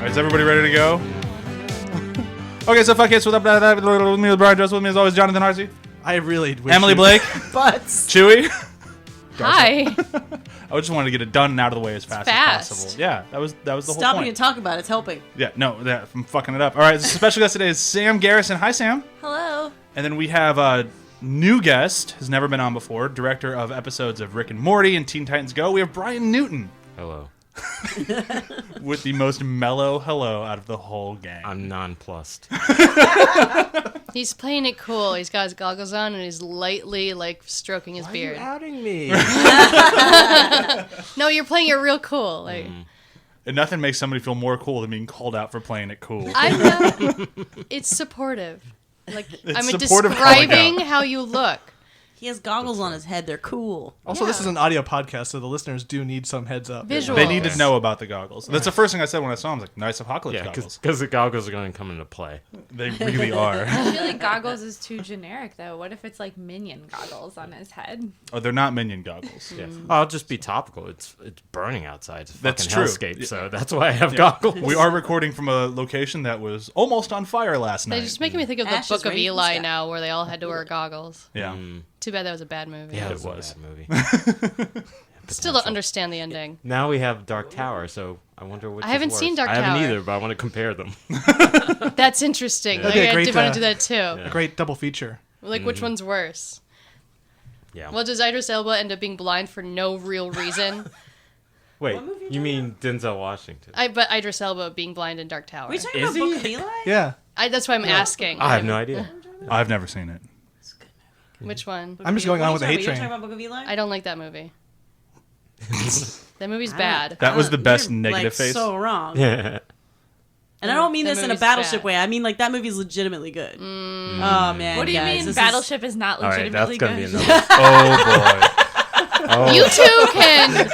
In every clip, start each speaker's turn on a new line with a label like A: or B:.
A: Is everybody ready to go? Okay, so fuck it. So with me, Bryan Newton, with me as always, Jonathan Harsey.
B: I really wish
A: Emily Blake.
C: Butts.
A: Chewie.
D: Hi.
A: I just wanted to get it done and out of the way as fast as possible. Yeah, that was the whole point.
C: Stopping and talking about it's helping.
A: Yeah, no, I'm fucking it up. All right, the special guest today is Sam Garrison. Hi, Sam.
C: Hello.
A: And then we have a new guest, has never been on before, director of episodes of Rick and Morty and Teen Titans Go. We have Bryan Newton.
E: Hello.
A: With the most mellow hello out of the whole gang.
E: I'm nonplussed.
D: He's playing it cool. He's got his goggles on and he's lightly stroking his beard.
E: Why are you outing me?
D: No, you're playing it real cool.
A: And nothing makes somebody feel more cool than being called out for playing it cool.
D: I know. It's supportive. I'm
A: supportive
D: describing how you look.
C: He has goggles on his head. They're cool.
B: Also, this is an audio podcast, so the listeners do need some heads up.
D: Visual.
A: They need to know about the goggles. That's the first thing I said when I saw them. I was like, nice apocalypse goggles.
E: because the goggles are going to come into play.
A: They really are.
F: I feel like goggles is too generic, though. What if it's like Minion goggles on his head?
A: Oh, they're not Minion goggles.
E: Yeah. I'll just be topical. It's burning outside. It's a
A: That's
E: fucking
A: true.
E: hellscape, so that's why I have goggles.
A: We are recording from a location that was almost on fire last night.
D: They're just making me think of the
C: Ashes
D: Book of
C: raining from the
D: Eli
C: sky.
D: now, where they all had to wear goggles.
A: Yeah.
D: Too bad that was a bad movie.
E: Yeah,
A: It was.
E: a bad movie.
D: Still don't understand the ending.
E: Now we have Dark Tower, so I wonder which
D: I haven't
E: is worse.
D: seen Dark
E: I haven't
D: Tower.
E: either, but I want to compare them.
D: That's interesting.
B: That'd be a
D: I
B: great,
D: did want to do that too.
B: A great double feature.
D: Which one's worse?
E: Yeah.
D: Well, does Idris Elba end up being blind for no real reason?
E: Wait,
C: What movie are
E: you
C: you
E: mean Denzel Washington?
D: But Idris Elba being blind in Dark Tower.
C: Are we talking
E: Is
C: about
E: he?
C: Book of Eli?
B: Yeah.
D: That's why I'm asking.
E: I have no idea.
A: I've never seen it.
D: Which one?
B: I'm just going on with the hate
C: You
B: train.
C: talking about Book of Eli?
D: I don't like that movie. That movie's bad.
A: That was the best
C: You're,
A: negative face.
C: So wrong.
E: Yeah.
C: And I don't mean
D: That
C: this in a
D: movie's
C: battleship
D: bad.
C: way. I mean that movie's legitimately good. Oh man.
F: What do you
C: guys,
F: mean
C: this
F: Battleship is not
E: All right, that's
F: legitimately
E: going to be
F: good?
E: another.
A: Oh, boy.
D: You two can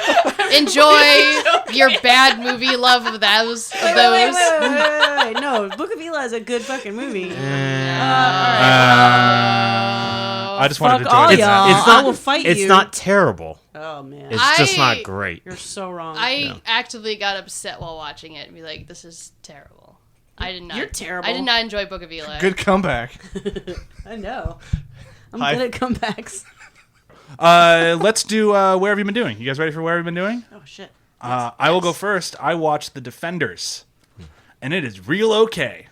D: enjoy your bad movie love of those.
C: Wait. No, Book of Eli is a good fucking movie.
A: I just wanted
C: Fuck
A: to
C: all
A: join
C: y'all.
A: that.
C: I will fight you.
E: It's not terrible.
C: Oh man.
E: It's just not great.
C: You're so wrong.
D: I actively got upset while watching it and be like, "This is terrible." I did not.
C: You're terrible.
D: I did not enjoy Book of Eli.
B: Good comeback.
C: I know. I'm
B: Hi.
C: good at comebacks.
A: Let's do Where Have You Been Doing? You guys ready for Where Have You Been Doing?
C: Oh shit.
A: I will go first. I watched The Defenders, and it is real okay.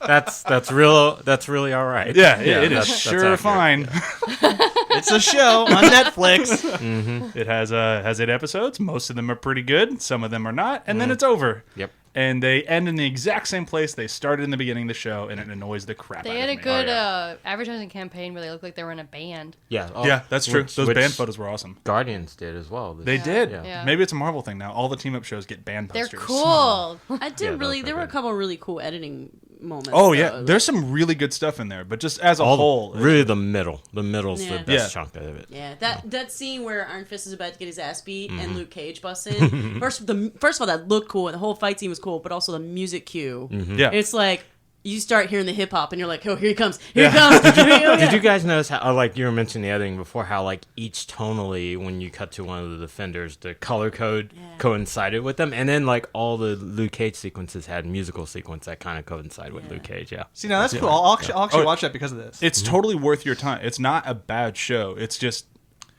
E: That's really all right.
A: Yeah, it is
E: that's
A: sure
E: accurate.
A: fine.
B: It's a show on Netflix.
A: It has 8 episodes. Most of them are pretty good. Some of them are not, and then it's over.
E: Yep.
A: And they end in the exact same place they started in the beginning of the show, and it annoys the crap out
D: They
A: of
D: had
A: me.
D: a good
E: yeah.
D: advertising campaign where they looked like they were in a band.
E: Yeah.
A: Yeah, that's true. Those
E: which
A: band photos were awesome.
E: Guardians did as well.
A: They did.
D: Yeah.
A: Maybe it's a Marvel thing now. All the team-up shows get band
D: They're
A: posters.
D: cool.
C: I did
E: Yeah,
C: really.
E: those
C: There
E: are
C: were a
E: good.
C: couple of really cool editing moments.
A: Oh,
C: though.
A: yeah. There's some really good stuff in there, but just as a
E: All
A: whole...
E: really the middle. The middle's
C: Yeah.
E: the best
A: Yeah.
E: chunk of it.
C: Yeah, that scene where Iron Fist is about to get his ass beat and Luke Cage busts in. First of all, that looked cool, and the whole fight scene was cool, but also the music cue.
A: Yeah.
C: It's like you start hearing the hip hop, and you're like, "Oh, here he comes! Here he comes!"
E: Did you guys notice how, like you were mentioning the editing before, how like each tonally, when you cut to one of the defenders, the color code coincided with them, and then like all the Luke Cage sequences had musical sequence that kind of coincide with Luke Cage. Yeah.
B: See, now that's cool. I'll actually
A: Oh,
B: watch that because of this.
A: It's totally worth your time. It's not a bad show. It's just...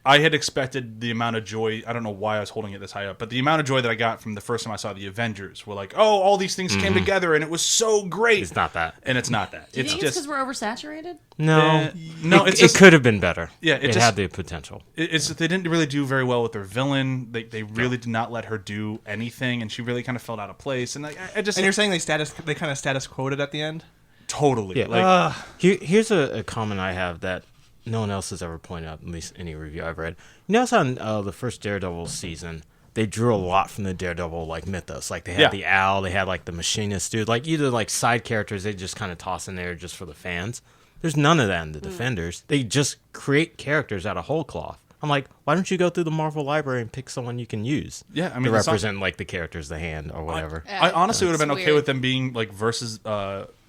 A: I had expected the amount of joy. I don't know why I was holding it this high up, but the amount of joy that I got from the first time I saw the Avengers were like, oh, all these things came together and it was so great.
E: It's not that.
A: And it's not that.
C: Do you
A: It's
C: think it's
A: just
C: because we're oversaturated?
E: No.
A: no.
E: It,
A: It's
E: it
A: just,
E: could have been better.
A: Yeah,
E: it had the potential.
A: it's they didn't really do very well with their villain. They really did not let her do anything, and she really kind of felt out of place. And I just
B: And you're saying they kind of status quoted at the end?
A: totally
E: Yeah.
A: like
E: Here's a comment I have that no one else has ever pointed out, at least any review I've read. You notice on the first Daredevil season, they drew a lot from the Daredevil like mythos. Like they had the Owl, they had like the Machinist dude, like either like side characters they just kind of toss in there just for the fans. There's none of that in the Defenders. They just create characters out of whole cloth. I'm like, why don't you go through the Marvel library and pick someone you can use?
A: Yeah, I mean,
E: to
A: the
E: represent like the characters, the hand or whatever.
A: I honestly would have been
D: It's
A: okay
D: weird.
A: with them being like versus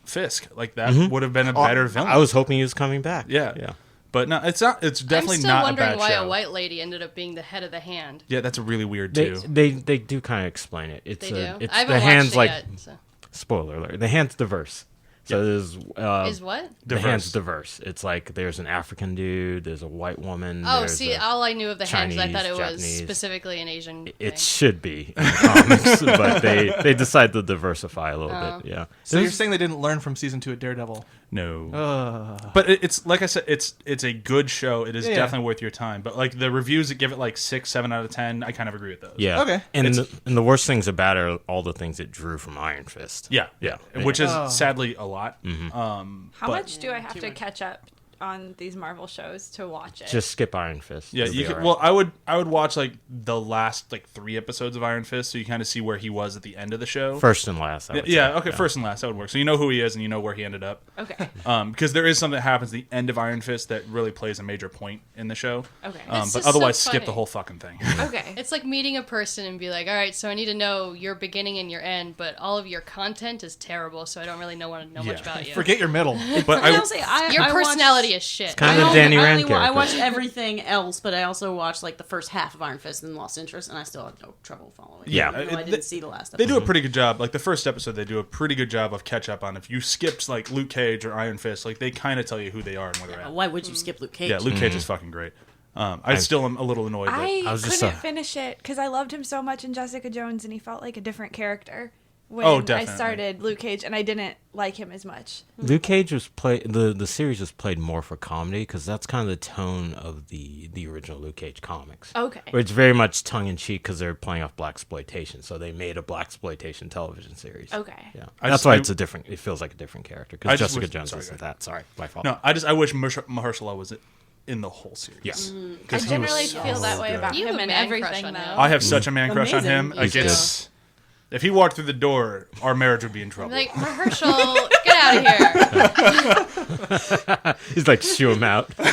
A: Fisk. Like that would have been a better villain.
E: I was hoping he was coming back.
A: Yeah. But no, it's not. It's definitely
D: I'm still
A: not a
D: wondering
A: bad
D: why
A: show.
D: a white lady ended up being the head of the hand.
A: Yeah, that's really weird
E: They
A: too.
E: they do kind of explain it. It's
D: They do.
E: it's
D: I haven't
E: the
D: watched
E: hand's
D: it
E: like
D: yet. So.
E: spoiler alert. The hand's diverse. So there's
D: Is what?
E: the
A: Diverse.
E: hand's diverse. It's like there's an African dude, there's a white woman.
D: Oh,
E: there's
D: see,
E: a-
D: all I knew of the hands, I thought it
E: Chinese,
D: was
E: Japanese.
D: specifically an Asian
E: It
D: thing.
E: should be in the comics, but they decide to diversify a little bit. Yeah.
B: So you're saying they didn't learn from season 2 of Daredevil?
A: No. But it's like I said, it's a good show. It is
B: Yeah.
A: definitely worth your time. But like the reviews that give it like 6, 7 out of 10, I kind of agree with those.
E: Yeah.
B: Okay.
E: And the worst things about it are all the things it drew from Iron Fist.
A: Yeah.
E: Yeah.
A: Which is
B: Oh.
A: sadly a lot.
F: How
A: but-
F: much do I have
C: too
F: to
C: much.
F: catch up on these Marvel shows to watch it?
E: Just skip Iron Fist.
A: Yeah,
E: It'll
A: you
E: be
A: could,
E: all right.
A: well, I would watch like the last like 3 episodes of Iron Fist, so you kind of see where he was at the end of the show.
E: First and last. I would
A: Yeah,
E: say.
A: okay, first and last that would work. So you know who he is and you know where he ended up.
F: Okay.
A: Because there is something that happens at the end of Iron Fist that really plays a major point in the show.
F: Okay.
D: It's
A: But
D: just
A: otherwise,
D: so
A: skip the
D: funny.
A: whole fucking thing.
F: Okay.
D: It's like meeting a person and be like, all right, so I need to know your beginning and your end, but all of your content is terrible, so I don't really want to know much
A: Yeah.
D: about you.
B: Forget your middle.
A: But
C: I
A: I,
C: will say,
D: Your
C: I
D: personality
C: watched,
D: is shit.
E: kind of
C: I
E: Danny Rand
C: I
E: character.
C: watched everything else, but I also watched like the first half of Iron Fist and lost interest, and I still had no trouble following.
E: Yeah.
C: Even though I
A: They-
C: didn't see the last
A: they
C: episode.
A: do a pretty good job. Like the first episode, they do a pretty good job of catch up on. If you skipped like Luke Cage or Iron Fist, like they kind of tell you who they are and where they're at.
C: Why would you skip Luke Cage?
A: Yeah, Luke Cage is fucking great. I still am a little annoyed. That,
F: I
E: was just
F: couldn't
E: a-
F: finish it because I loved him so much in Jessica Jones, and he felt like a different character when
A: Oh,
F: I
A: definitely.
F: started Luke Cage, and I didn't like him as much.
E: Luke Cage was the series was played more for comedy because that's kind of the tone of the original Luke Cage comics.
F: Okay.
E: Where it's very much tongue in cheek because they're playing off blaxploitation, so they made a blaxploitation television series.
F: Okay.
E: Yeah,
A: I
E: that's
A: just-
E: why
A: I-
E: it's a different. It feels like a different character
A: I
E: because
A: just
E: Jessica
A: wish-
E: Jones
A: sorry,
E: isn't
A: go
E: that. Sorry, my fault.
A: no, I wish Mahershala was in the whole series.
E: Yes.
F: I generally feel that way
A: good.
F: about
D: You have
F: him
D: a
F: and
D: man crush
F: everything,
D: on
F: though.
D: him.
A: I have such a man crush on him.
C: Amazing.
A: Like
E: He's
A: it's, if he walked through the door, our marriage would be in trouble.
D: Like, Mahershala, get out of here.
E: He's like shoo him out. You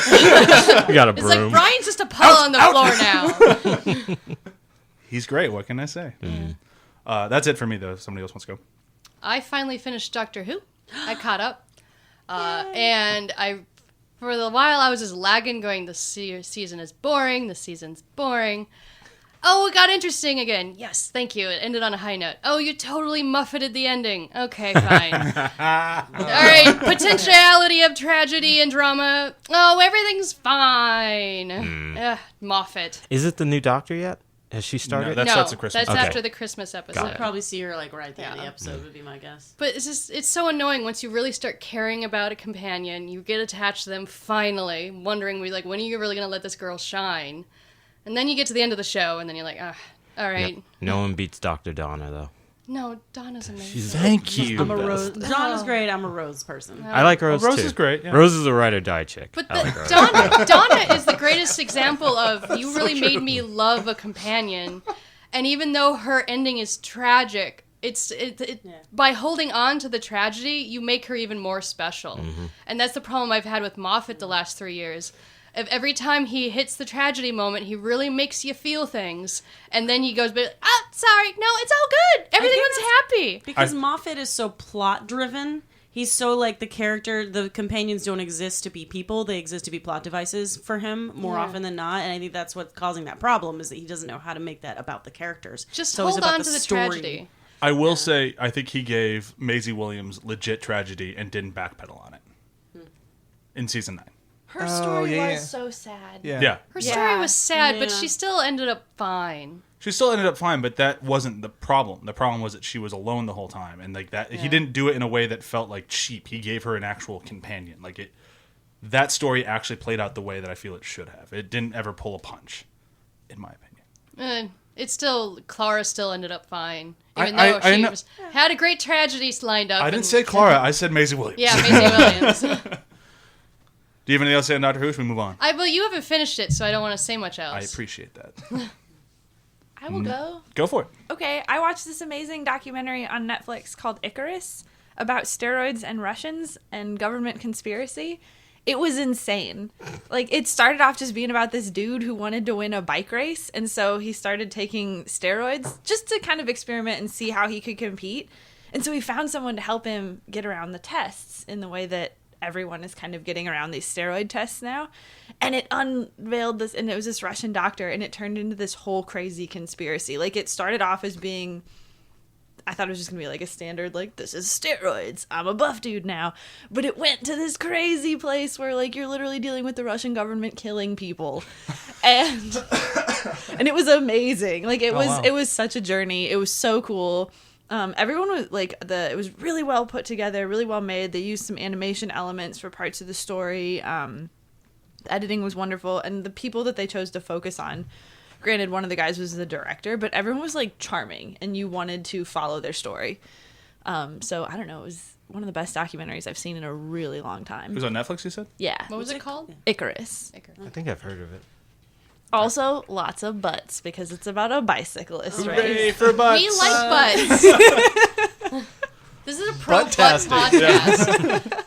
E: got a
D: It's
E: broom.
D: like, Brian's just a puddle on the floor now.
A: He's great. What can I say? That's it for me, though. If somebody else wants to go.
D: I finally finished Doctor Who. I caught up. And for a while, I was just lagging, going, the season is boring, the season's boring. Oh, it got interesting again. Yes, thank you. It ended on a high note. Oh, you totally muffeted the ending. Okay, fine. All right, potentiality of tragedy and drama. Oh, everything's fine. Moffat.
E: Is it the new Doctor yet? Has she started?
A: No, That
D: no,
A: starts at Christmas.
D: that's
E: Okay.
D: after the Christmas episode.
A: Got
C: I'll probably see her like right at the end of the episode would be my guess.
D: But it's so annoying once you really start caring about a companion. You get attached to them finally, wondering, when are you really going to let this girl shine? And then you get to the end of the show, and then you're like, all right.
E: Yep. No one beats Dr. Donna though.
D: No, Donna's amazing.
A: Thank you.
C: I'm a Rose. Donna's great. I'm a Rose person.
E: I like Rose
A: Rose
E: too.
A: is great, yeah.
E: Rose is a ride or die chick.
D: But
E: I like Rose.
D: Donna is the greatest example of you really made me love a companion. And even though her ending is tragic, by holding on to the tragedy, you make her even more special. And that's the problem I've had with Moffat the last 3 years. Every time he hits the tragedy moment, he really makes you feel things. And then he goes, sorry, no, it's all good. Everyone's happy.
C: Because Moffat is so plot driven. He's so like the character, the companions don't exist to be people, they exist to be plot devices for him more often than not. And I think that's what's causing that problem is that he doesn't know how to make that about the characters.
D: Just
C: It's always
D: hold
C: about
D: on to the
C: story.
D: tragedy.
A: I will say, I think he gave Maisie Williams legit tragedy and didn't backpedal on it in season 9.
F: Her story
B: yeah,
F: was
B: yeah.
F: so sad.
A: Yeah.
D: Her story
F: Yeah.
D: was sad, but
C: Yeah.
D: she still ended up fine.
A: She still ended up fine, but that wasn't the problem. The problem was that she was alone the whole time, and like that, he didn't do it in a way that felt like cheap. He gave her an actual companion. That story actually played out the way that I feel it should have. It didn't ever pull a punch, in my opinion.
D: Clara still ended up fine,
A: I-
D: even
A: I-
D: though
A: I
D: she
A: know-
D: had a great tragedy lined up.
A: I didn't
D: and-
A: say Clara. I said Maisie Williams.
D: Yeah, Maisie Williams.
A: Do you have anything else to say on Doctor Who? Should we move on?
D: Well, you haven't finished it, so I don't want to say much else.
A: I appreciate that.
F: I will go.
A: Go for it.
F: Okay, I watched this amazing documentary on Netflix called Icarus about steroids and Russians and government conspiracy. It was insane. It started off just being about this dude who wanted to win a bike race, and so he started taking steroids just to kind of experiment and see how he could compete. And so he found someone to help him get around the tests in the way that everyone is kind of getting around these steroid tests now. And it unveiled this, and it was this Russian doctor, and it turned into this whole crazy conspiracy. Like, it started off as being, I thought it was just gonna be like a standard, like, this is steroids, I'm a buff dude now. But it went to this crazy place where, like, you're literally dealing with the Russian government killing people. And it was amazing. Like, it was such a journey. It was so cool. Everyone was like, it was really well put together, really well made. They used some animation elements for parts of the story. The editing was wonderful, and the people that they chose to focus on, granted, one of the guys was the director, but everyone was like charming, and you wanted to follow their story. So I don't know, it was one of the best documentaries I've seen in a really long time.
A: It was on Netflix, you said?
F: Yeah.
D: What was it called?
F: Icarus.
E: I think I've heard of it.
F: Also, lots of butts, because it's about a bicyclist
A: Hooray
F: race.
A: for butts.
D: We like butts. This is a pro butt podcast.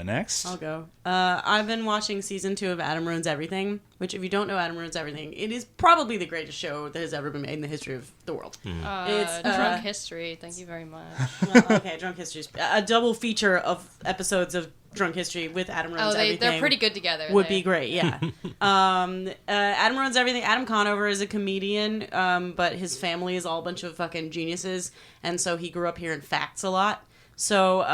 A: Next.
C: I'll go. I've been watching season 2 of Adam Ruins Everything, which, if you don't know Adam Ruins Everything, it is probably the greatest show that has ever been made in the history of the world. It's
D: Drunk History. Thank you very much.
C: Well, okay, Drunk History. A double feature of episodes of Drunk History with Adam Ruins Everything.
D: They're pretty good together.
C: Would be great, yeah. Adam Ruins Everything. Adam Conover is a comedian, but his family is all a bunch of fucking geniuses, and so he grew up hearing facts a lot. So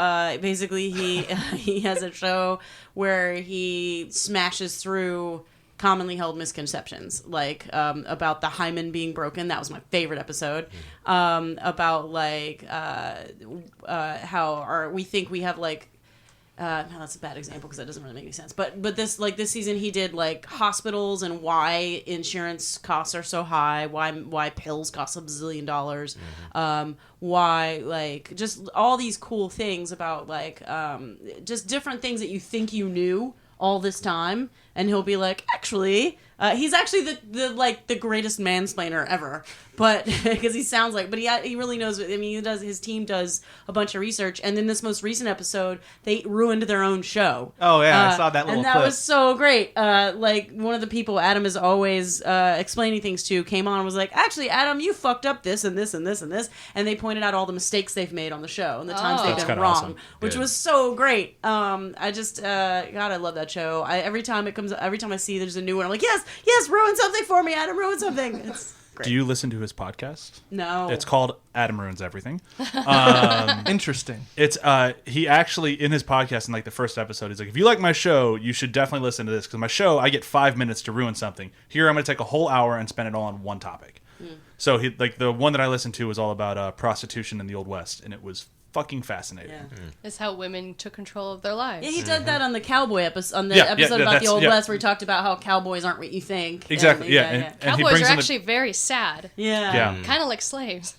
C: basically, he has a show where he smashes through commonly held misconceptions, like about the hymen being broken. That was my favorite episode. About like how we think we have like. No, that's a bad example because that doesn't really make any sense. But this season he did like hospitals and why insurance costs are so high, why pills cost $1 bazillion, why like just all these cool things about like just different things that you think you knew all this time, and he'll be like, actually, he's actually the greatest mansplainer ever, but because he sounds like, but he really knows. I mean, his team does a bunch of research, and in this most recent episode, they ruined their own show.
B: Oh yeah, I saw that little
C: and that
B: clip.
C: was so great. Like one of the people Adam is always explaining things to came on and was like, actually, Adam, you fucked up this and this and this and this, and they pointed out all the mistakes they've made on the show and the times they've
A: That's
C: been
A: kinda
C: wrong,
A: awesome.
C: which
A: Good.
C: was so great. I just God, I love that show. Every time I see there's a new one, I'm like, yes, ruin something for me, Adam, ruin something. It's great.
A: Do you listen to his podcast?
C: No.
A: It's called Adam Ruins Everything.
B: Interesting.
A: It's he actually in his podcast in like the first episode, he's like, if you like my show, you should definitely listen to this because my show I get 5 minutes to ruin something. Here I'm going to take a whole hour and spend it all on one topic. So he like the one that I listened to was all about prostitution in the Old West, and it was fucking fascinating.
C: Yeah.
D: It's how women took control of their lives.
C: Yeah, he did that on the cowboy episode, about the
A: that's-
C: Old West, where he talked about how cowboys aren't what you think.
A: Exactly.
C: And,
A: And he
D: Cowboys
A: brings
D: are
A: in the-
D: actually very sad.
C: yeah.
D: Kind of like slaves.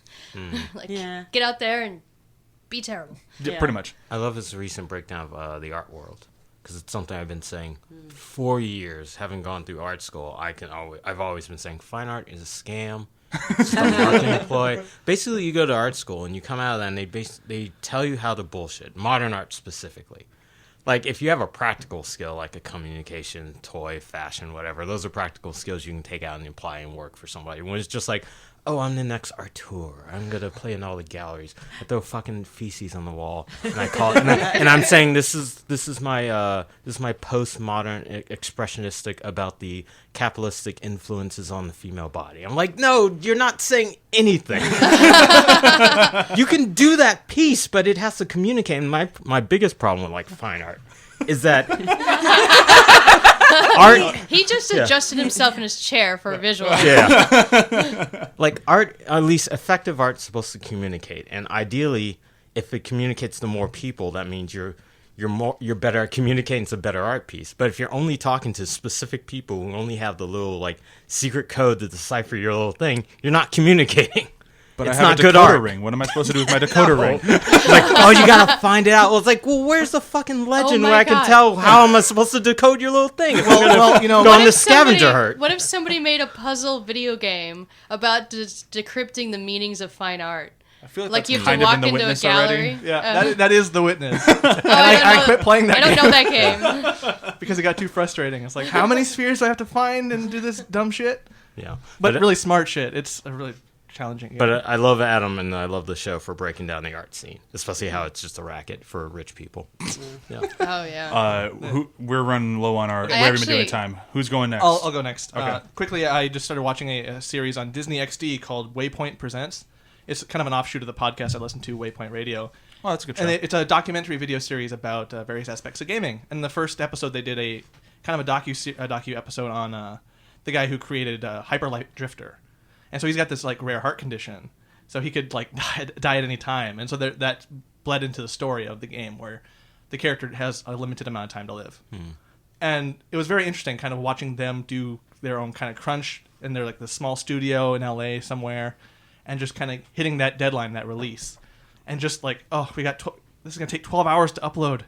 D: Like, get out there and be terrible.
A: Yeah, pretty much.
E: I love his recent breakdown of the art world because it's something I've been saying for years. Having gone through art school, I've always been saying fine art is a scam. It's a marketing ploy. Basically, you go to art school and you come out of that and they tell you how to bullshit. Modern art specifically. Like, if you have a practical skill, like a communication, toy, fashion, whatever, those are practical skills you can take out and apply and work for somebody. When it's just like, oh, I'm the next arteur. I'm going to play in all the galleries. I throw fucking feces on the wall. And I call it, and I'm saying this is my postmodern expressionistic about the capitalistic influences on the female body. I'm like, no, you're not saying anything. You can do that piece, but it has to communicate. And my biggest problem with like fine art is that art.
D: He just adjusted himself in his chair for a visual.
E: Yeah. Like art, at least effective art's supposed to communicate, and ideally, if it communicates to more people, that means you're better at communicating. It's a better art piece. But if you're only talking to specific people who only have the little like secret code to decipher your little thing, you're not communicating.
A: But
E: It's
A: I have
E: not
A: a
E: good
A: decoder
E: art.
A: ring. What am I supposed to do with my decoder ring?
E: It's like, oh, you gotta find it out. Well, it's like, well, where's the fucking legend
D: my
E: where I can
D: God.
E: tell how am I supposed to decode your little thing? If
B: Well, you know,
E: go on
D: What
E: the
D: if somebody-
E: scavenger hunt.
D: What if somebody made a puzzle video game about decrypting the meanings of fine art?
A: I feel
D: Like
A: that's
D: you have to
A: kind of
D: walk
A: in the
D: into a
A: witness
D: gallery.
A: already.
B: yeah, that is the witness.
D: I
B: quit playing that
D: I don't
B: game.
D: know that game.
B: Because it got too frustrating. It's like, how many spheres do I have to find and do this dumb shit?
E: Yeah,
B: But really smart shit. It's a really challenging. Yeah.
E: But I love Adam, and I love the show for breaking down the art scene, especially how it's just a racket for rich people. Yeah.
D: Oh yeah.
A: We're running low on our. We
D: I
A: haven't been doing
D: actually-
A: time. Who's going next?
B: I'll go next.
A: Okay.
B: Quickly, I just started watching a series on Disney XD called Waypoint Presents. It's kind of an offshoot of the podcast I listen to, Waypoint Radio.
A: Oh, that's a good show.
B: And it's a documentary video series about various aspects of gaming. And the first episode, they did a kind of a docu episode on the guy who created Hyper Light Drifter. And so he's got this like rare heart condition, so he could like die at any time. And so that bled into the story of the game, where the character has a limited amount of time to live. And it was very interesting, kind of watching them do their own kind of crunch in their like the small studio in LA somewhere, and just kind of hitting that deadline, that release, and just like, oh, we got this is gonna take 12 hours to upload.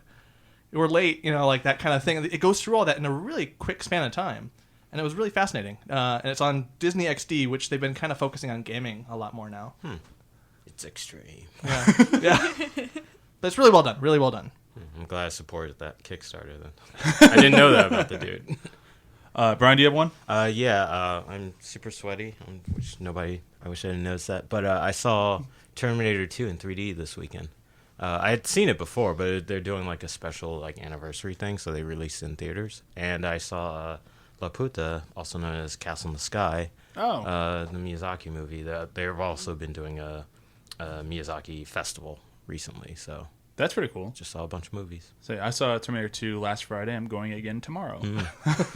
B: We're late, like that kind of thing. It goes through all that in a really quick span of time. And it was really fascinating. And it's on Disney XD, which they've been kind of focusing on gaming a lot more now.
E: It's extreme.
B: Yeah. But it's really well done. Really well done.
E: I'm glad I supported that Kickstarter then. I didn't know that about the dude.
A: Brian, do you have one?
E: I'm super sweaty, I wish I didn't notice that. But I saw Terminator 2 in 3D this weekend. I had seen it before, but they're doing like a special like anniversary thing, so they released it in theaters. And I saw La Puta, also known as Castle in the Sky, the Miyazaki movie. They've also been doing a Miyazaki festival recently, so
A: That's pretty cool.
E: just saw a bunch of movies.
A: Say, I saw Terminator 2 last Friday. I'm going again tomorrow.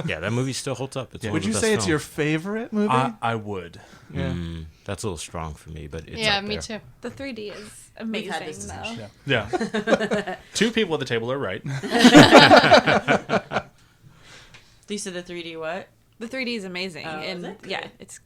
E: Yeah, that movie still holds up. It's one
B: Would
E: of the
B: you
E: best
B: say it's your
E: films.
B: favorite movie?
A: I would.
B: Yeah.
E: That's a little strong for me, but it's
D: Yeah,
E: up
D: me
E: there.
D: too.
F: The 3D is
C: We've had
F: amazing,
C: this
F: though.
C: discussion.
A: Yeah. Two people at the table are right.
C: You said the 3D what?
F: The 3D is amazing,
C: Oh,
F: and
C: is it?
F: yeah, it's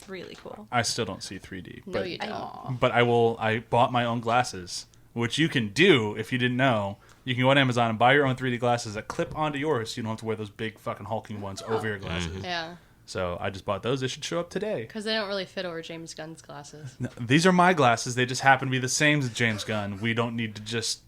F: really cool.
A: I still don't see 3D.
D: No,
A: But,
D: you don't.
A: but I bought my own glasses, which you can do if you didn't know. You can go on Amazon and buy your own 3D glasses that clip onto yours, so you don't have to wear those big fucking hulking ones over your glasses.
D: Yeah,
A: So I just bought those. They should show up today.
D: because they don't really fit over James Gunn's glasses.
A: No, these are my glasses. They just happen to be the same as James Gunn. We don't need to just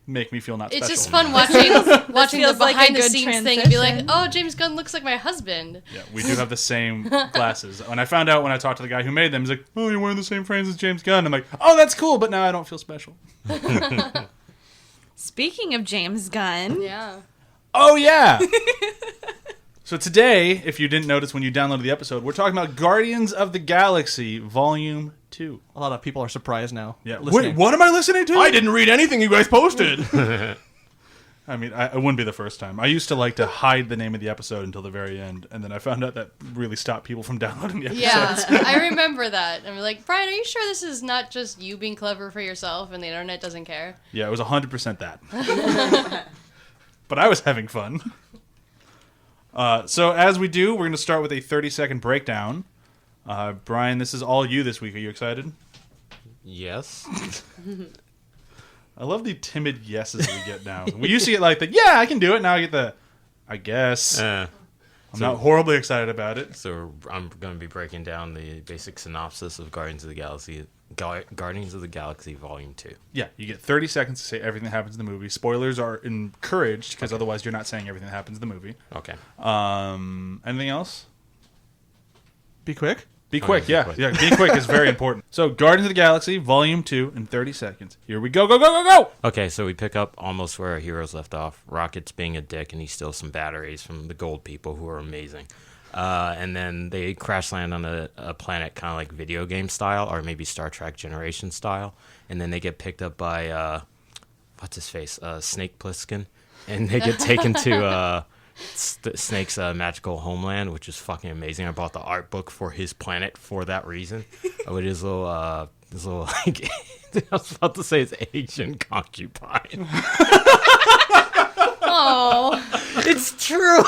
A: make me feel not
D: It's
A: special.
D: just fun watching the
F: feels like a
D: behind the
F: good
D: scenes thing and be like,
F: transition.
D: oh, James Gunn looks like my husband.
A: Yeah, we do have the same glasses. And I found out when I talked to the guy who made them, he's like, oh, you're wearing the same frames as James Gunn. I'm like, oh, that's cool, but now I don't feel special.
F: Speaking of James Gunn,
D: Yeah.
A: Oh, yeah! So today, if you didn't notice when you downloaded the episode, we're talking about Guardians of the Galaxy Volume 2.
B: A lot of people are surprised now.
A: Yeah.
B: listening.
A: Wait, what am I listening to?
B: I didn't read anything you guys posted.
A: I mean, it wouldn't be the first time. I used to like to hide the name of the episode until the very end, and then I found out that really stopped people from downloading the episodes.
D: Yeah, I remember that. I'm like, Brian, are you sure this is not just you being clever for yourself and the internet doesn't care?
A: Yeah, it was 100% that. But I was having fun. So as we do, we're going to start with a 30-second breakdown. Brian, this is all you this week. Are you excited?
E: Yes.
A: I love the timid yeses we get now. We used to get like the, yeah, I can do it. Now I get the, I guess. I'm not horribly excited about it.
E: So I'm going to be breaking down the basic synopsis of Guardians of the Galaxy Volume 2.
A: Yeah, you get 30 seconds to say everything that happens in the movie. Spoilers are encouraged because otherwise you're not saying everything that happens in the movie.
E: Okay.
A: Anything else?
B: Be quick.
A: Be quick,
E: yeah,
A: yeah.
E: be quick.
A: Yeah, being quick is very important. So, Guardians of the Galaxy, Volume 2, in 30 seconds. Here we go, go, go, go, go!
E: Okay, so we pick up almost where our heroes left off. Rocket's being a dick, and he steals some batteries from the gold people, who are amazing. And then they crash land on a planet kind of like video game style, or maybe Star Trek Generation style. And then they get picked up by, what's his face? Snake Plissken. And they get taken to Snake's magical homeland, which is fucking amazing. I bought the art book for his planet for that reason. With his little like, I was about to say his Asian concubine.
D: Oh,
E: It's true.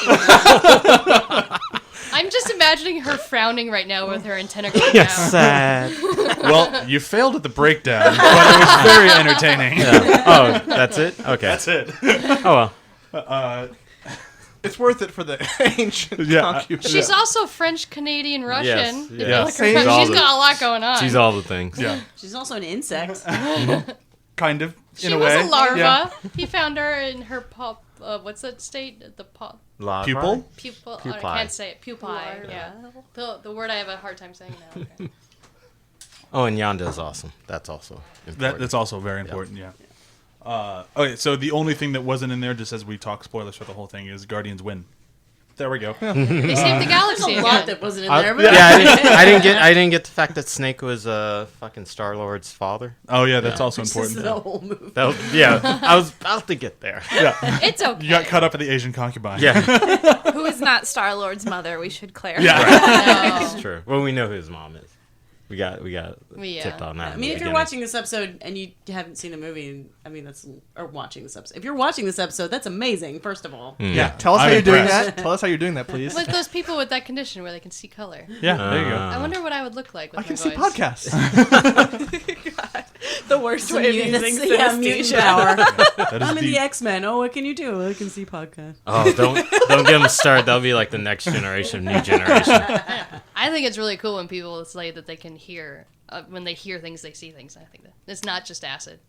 D: I'm just imagining her frowning right now with her antenna going
E: Yes,
D: down.
E: sad.
A: Well, you failed at the breakdown, but it was very entertaining.
E: Yeah. Oh, that's it? Okay.
A: That's it.
E: Oh, well.
B: It's worth it for the ancient
A: Yeah,
B: concubine.
D: She's also French, Canadian, Russian.
E: Yes,
D: If you
E: yeah.
D: look her
B: She's
D: up,
E: all
D: she's
E: the-
D: got a lot going on.
E: She's all the things.
A: Yeah,
C: She's also an insect.
A: kind of, in
D: She
A: a
D: was
A: way.
D: a larva.
A: Yeah.
D: He found her in her what's that state? The
E: Oh, and Yonda is awesome. That's also important.
A: That's also very important. Yeah. Okay, so the only thing that wasn't in there, just as we talk spoilers for the whole thing, is Guardians win. There we go.
D: They saved the galaxy
C: There's a lot
D: again.
C: that wasn't in there, but
E: I didn't get the fact that Snake was fucking Star-Lord's father.
A: Oh yeah, that's also
C: this
A: important.
C: is the whole movie.
E: I was about to get there.
A: Yeah,
D: It's okay.
A: you got caught up in the Asian concubine.
E: Yeah,
F: Who is not Star-Lord's mother, we should clarify.
A: Yeah.
E: that's
D: No.
E: true. Well, we know who his mom is. We got
D: Yeah.
E: tipped on that.
C: I mean, if you're watching this episode and you haven't seen the movie, I mean, or watching this episode. If you're watching this episode, that's amazing, first of all.
B: Yeah, tell us how
A: I'm
B: you're doing
A: impressed.
B: that. Tell us how you're doing that, please.
D: Like those people with that condition where they can see color.
A: Yeah, there you go.
D: I wonder what I would look like with
B: I can
D: my
B: see
D: voice.
B: podcasts.
F: The worst way of using
C: mutant
F: synesthesia.
C: power.
A: That is
C: I'm in the
A: the
C: X-Men. Oh, what can you do? I can see podcasts.
E: Oh, don't get them started. That'll be like the next generation, new generation.
D: I think it's really cool when people say that they can hear, when they hear things, they see things. I think that it's not just acid.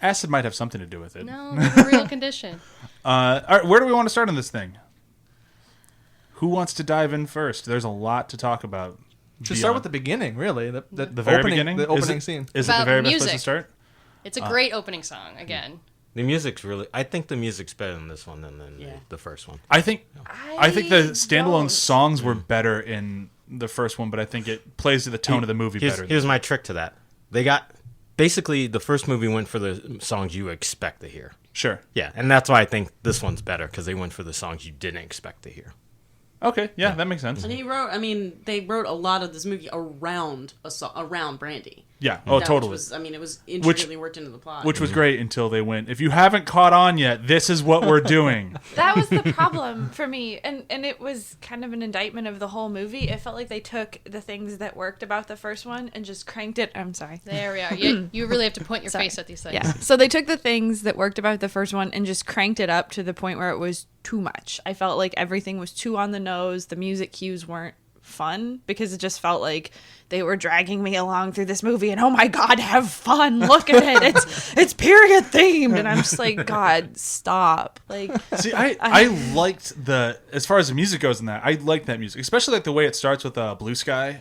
A: acid might have something to do with it.
D: No, it's a real condition.
A: All right, where do we want to start on this thing? Who wants to dive in first? There's a lot to talk about.
B: Should start with the beginning, really. The
A: very
B: opening,
A: beginning.
B: The opening scene.
A: Is it the
D: About
A: very best
D: music.
A: place to start?
D: It's a great opening song, again.
E: The music's really. I think the music's better in this one than
C: Yeah.
E: the first one.
A: I think the standalone
F: don't.
A: songs were better in the first one, but I think it plays to the tone of the movie better.
E: Here's my trick to that. They got basically the first movie went for the songs you expect to hear.
A: Sure.
E: Yeah, and that's why I think this one's better because they went for the songs you didn't expect to hear.
A: Okay. Yeah, that makes sense.
C: And they wrote a lot of this movie around around Brandy.
A: Yeah. Oh,
C: That
A: totally.
C: Was, it was intricately worked into the plot.
A: Which was great until they went, if you haven't caught on yet, this is what we're doing.
F: That was the problem for me, and it was kind of an indictment of the whole movie. It felt like they took the things that worked about the first one and just cranked it. I'm sorry.
D: There we are. You really have to point your face at these things.
F: Yeah. So they took the things that worked about the first one and just cranked it up to the point where it was too much. I felt like everything was too on the nose. The music cues weren't fun because it just felt like they were dragging me along through this movie and oh my god, have fun, look at it, it's period themed, and I'm just like, god, stop. Like,
A: See, I liked as far as the music goes in that, I liked that music, especially like the way it starts with Blue Sky,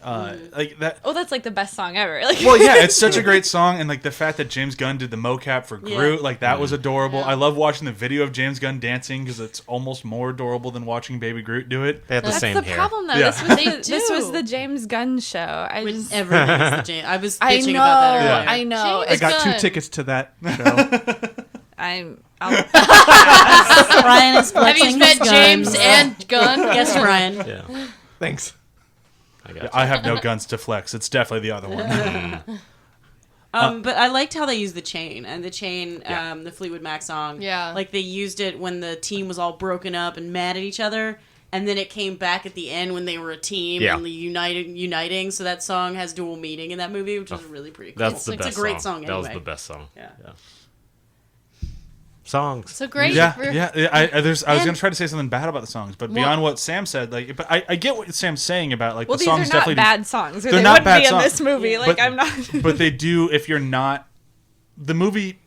A: like that.
F: oh, that's like the best song ever. Like,
A: Well, yeah, it's such a great song, and like the fact that James Gunn did the mocap for Groot, like that was adorable.
C: Yeah.
A: I love watching the video of James Gunn dancing because it's almost more adorable than watching Baby Groot do it.
E: They had the
F: that's
E: same
F: the
E: hair.
F: problem though.
A: Yeah.
F: This was the James Gunn show.
C: Everything is the James. I was
F: I
C: bitching
F: know,
C: about that earlier.
A: Yeah.
F: I know.
D: James
B: I got
D: Gunn.
B: 2 tickets to that show.
C: Ryan is
D: Have
C: flexing
D: you met
C: his
D: James
C: guns.
D: and Gunn?
C: Yes, Ryan.
E: Yeah,
B: Thanks.
E: I got you.
A: I have no guns to flex. It's definitely the other one.
C: But I liked how they used the chain and the chain, the Fleetwood Mac song.
D: Yeah.
C: Like they used it when the team was all broken up and mad at each other, and then it came back at the end when they were a team
E: Yeah.
C: and uniting. So that song has dual meaning in that movie, which is really pretty cool.
E: That's the
C: it's
E: best
C: a great song.
E: That was
C: anyway.
E: the best song.
C: Yeah.
E: Songs.
D: So great.
A: Yeah,
D: for-
A: yeah. I was gonna try to say something bad about the songs, but beyond what Sam said, like, but I get what Sam's saying about like
F: Well,
A: the
F: these are
A: songs
F: not
A: definitely.
F: bad songs. Or
A: They're
F: they
A: not
F: wouldn't
A: bad
F: be in
A: songs.
F: this movie. Like,
A: But-
F: I'm not.
A: But they do if you're not the movie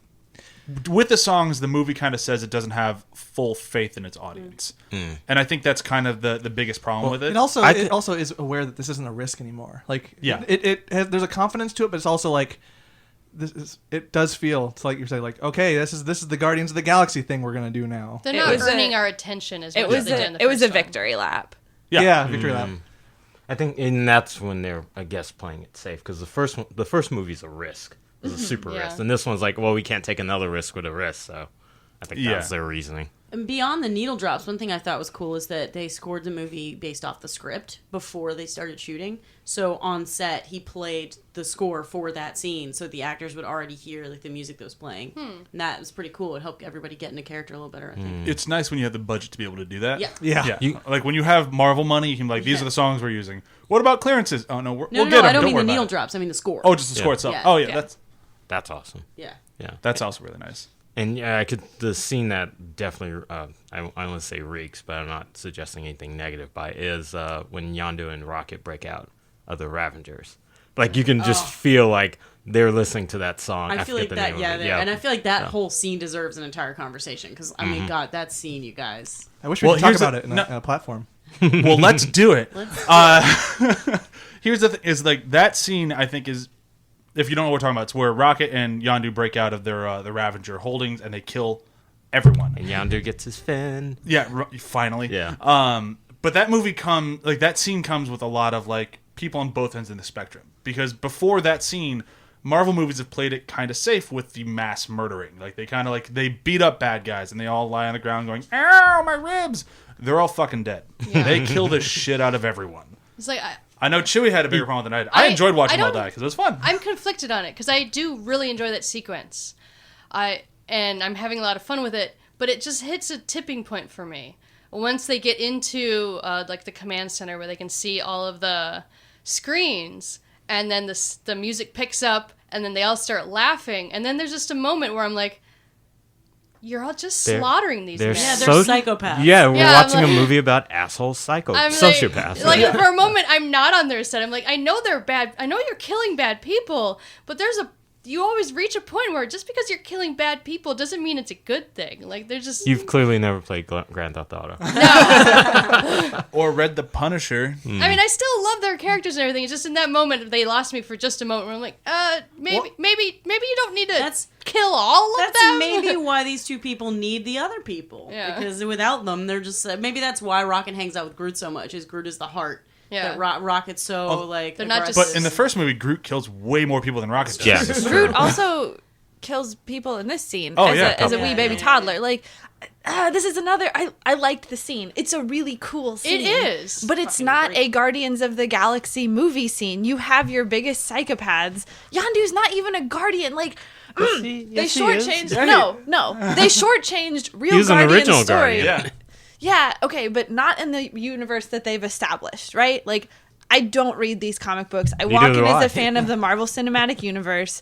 A: with the songs. The movie kind of says it doesn't have full faith in its audience, and I think that's kind of the biggest problem with it.
B: It also is aware that this isn't a risk anymore. Like,
A: Yeah.
B: it has, there's a confidence to it, but it's also like it does feel, it's like you're saying, like, okay, this is the Guardians of the Galaxy thing we're gonna do now.
D: They're
F: It
D: not
F: was
D: earning
F: a-
D: our attention as
F: It
D: much
F: was
D: as they did in the
F: it was a
D: first one.
F: victory lap.
B: Yeah, victory lap.
E: I think, and that's when they're, I guess, playing it safe because the first movie's a risk. It's a super
D: Yeah.
E: risk, and this one's like, well, we can't take another risk with a risk, so I think
A: Yeah.
E: that's their reasoning.
C: And beyond the needle drops, one thing I thought was cool is that they scored the movie based off the script before they started shooting. So on set, he played the score for that scene, so the actors would already hear like the music that was playing. And that was pretty cool. It helped everybody get into character a little better, I think.
A: It's nice when you have the budget to be able to do that.
C: Yeah.
B: Yeah.
A: Yeah, like when you have Marvel money, you can be like, these are the songs we're using. What about clearances? Oh no, we'll
C: No,
A: get them.
C: I don't mean
A: worry
C: the
A: about
C: needle
A: it.
C: drops. I mean the score.
A: Oh, just the
E: Yeah.
A: score itself.
C: Yeah.
A: Oh yeah,
C: Yeah.
E: That's awesome.
C: Yeah.
E: Yeah,
A: that's also really nice.
E: and I could the scene that definitely I want to say reeks, but I'm not suggesting anything negative by is when Yondu and Rocket break out of the Ravengers. Like you can just feel like they're listening to that song.
C: I feel
E: forget
C: like
E: the
C: that,
E: name
C: yeah,
E: of it.
C: and I feel like that whole scene deserves an entire conversation because I mean, God, that scene, you guys.
B: I wish we
A: Well,
B: could talk
A: here's
B: about
A: a-
B: it in
A: no.
B: a platform.
A: Well, let's do it. Here's the thing: is like that scene. I think is, if you don't know what we're talking about, it's where Rocket and Yondu break out of their the Ravager holdings and they kill everyone.
E: And Yondu gets his fin.
A: Yeah, finally.
E: Yeah.
A: But that movie that scene comes with a lot of like people on both ends of the spectrum, because before that scene, Marvel movies have played it kind of safe with the mass murdering. Like they beat up bad guys and they all lie on the ground going, "Ow, my ribs!" They're all fucking dead.
D: Yeah.
A: They kill the shit out of everyone.
D: It's like
A: I know Chewie had a bigger problem than I did. I enjoyed watching them all die because it was fun.
D: I'm conflicted on it because I do really enjoy that sequence. And I'm having a lot of fun with it, but it just hits a tipping point for me. Once they get into like the command center where they can see all of the screens, and then the music picks up, and then they all start laughing, and then there's just a moment where I'm like, you're all just slaughtering these men.
C: Yeah, they're psychopaths.
E: Yeah, we're
D: Yeah,
E: watching a movie about asshole sociopaths.
D: Like for a moment, I'm not on their side. I'm like, I know they're bad. I know you're killing bad people, but you always reach a point where just because you're killing bad people doesn't mean it's a good thing. Like they're just.
E: You've clearly never played Grand Theft Auto.
A: Or read The Punisher.
D: I mean, I still love their characters and everything. It's just in that moment they lost me for just a moment where I'm like, maybe you don't need to kill all of them.
C: That's maybe why these two people need the other people.
D: Yeah.
C: Because without them, they're just maybe that's why Rocket hangs out with Groot so much. Is Groot is the heart.
D: Yeah.
C: That Rocket's so
D: they're not just.
A: But in the first movie, Groot kills way more people than Rocket does.
E: Yeah.
F: Groot also kills people in this scene
A: Oh,
F: as,
A: yeah.
F: as a wee baby toddler. Like, this is another. I liked the scene. It's a really cool scene.
D: It is.
F: But it's not a Guardians of the Galaxy movie scene. You have your biggest psychopaths. Yondu's not even a Guardian. Like, they shortchanged. No. They shortchanged real
E: He was an
F: Guardian
E: original
F: story.
E: Guardian.
A: Yeah.
F: Yeah, okay, but not in the universe that they've established, right? Like, I don't read these comic books. I walk in as a fan of the Marvel Cinematic Universe.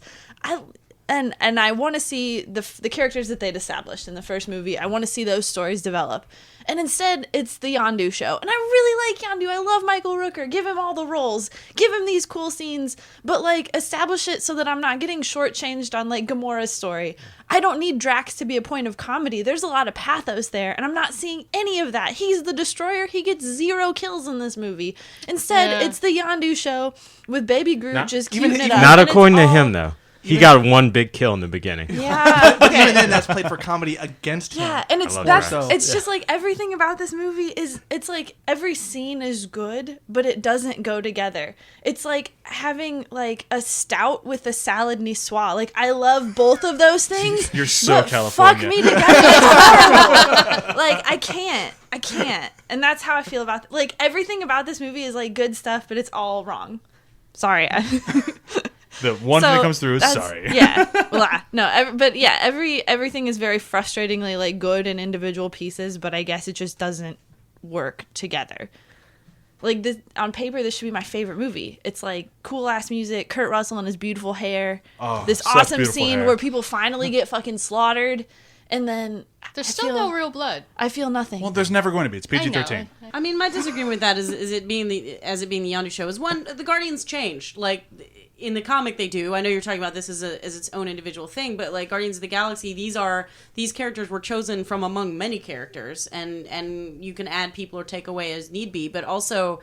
F: And I want to see the characters that they'd established in the first movie. I want to see those stories develop. And instead, it's the Yondu show. And I really like Yondu. I love Michael Rooker. Give him all the roles. Give him these cool scenes. But, like, establish it so that I'm not getting shortchanged on, like, Gamora's story. I don't need Drax to be a point of comedy. There's a lot of pathos there. And I'm not seeing any of that. He's the Destroyer. He gets 0 kills in this movie. Instead, it's the Yondu show with Baby Groot just keeping it up.
E: Not according to him, though. He got one big kill in the beginning.
F: Yeah.
B: But even then, that's played for comedy against him.
F: Yeah, and it's
E: Drax.
F: it's just like everything about this movie it's like every scene is good, but it doesn't go together. It's like having like a stout with a salad niçoise. Like I love both of those things.
A: You're so
F: but
A: California.
F: Fuck me together. It's horrible. Like I can't. And that's how I feel about like everything about this movie is like good stuff, but it's all wrong. Sorry.
A: The one thing that comes through is sorry.
F: Yeah. Blah. No, everything is very frustratingly like good in individual pieces, but I guess it just doesn't work together. Like this on paper, this should be my favorite movie. It's like cool ass music, Kurt Russell and his beautiful hair.
A: Oh,
F: this
A: such
F: awesome
A: beautiful
F: scene
A: hair.
F: where people finally get fucking slaughtered, and then
D: There's still no real blood.
F: I feel nothing.
A: Well, there's never going to be. It's
D: I know.
A: PG-13.
C: I mean, my disagreement with that is it being the Yondu show is one, the Guardians changed. Like in the comic, they do. I know you're talking about this as its own individual thing, but like Guardians of the Galaxy, these characters were chosen from among many characters, and you can add people or take away as need be. But also,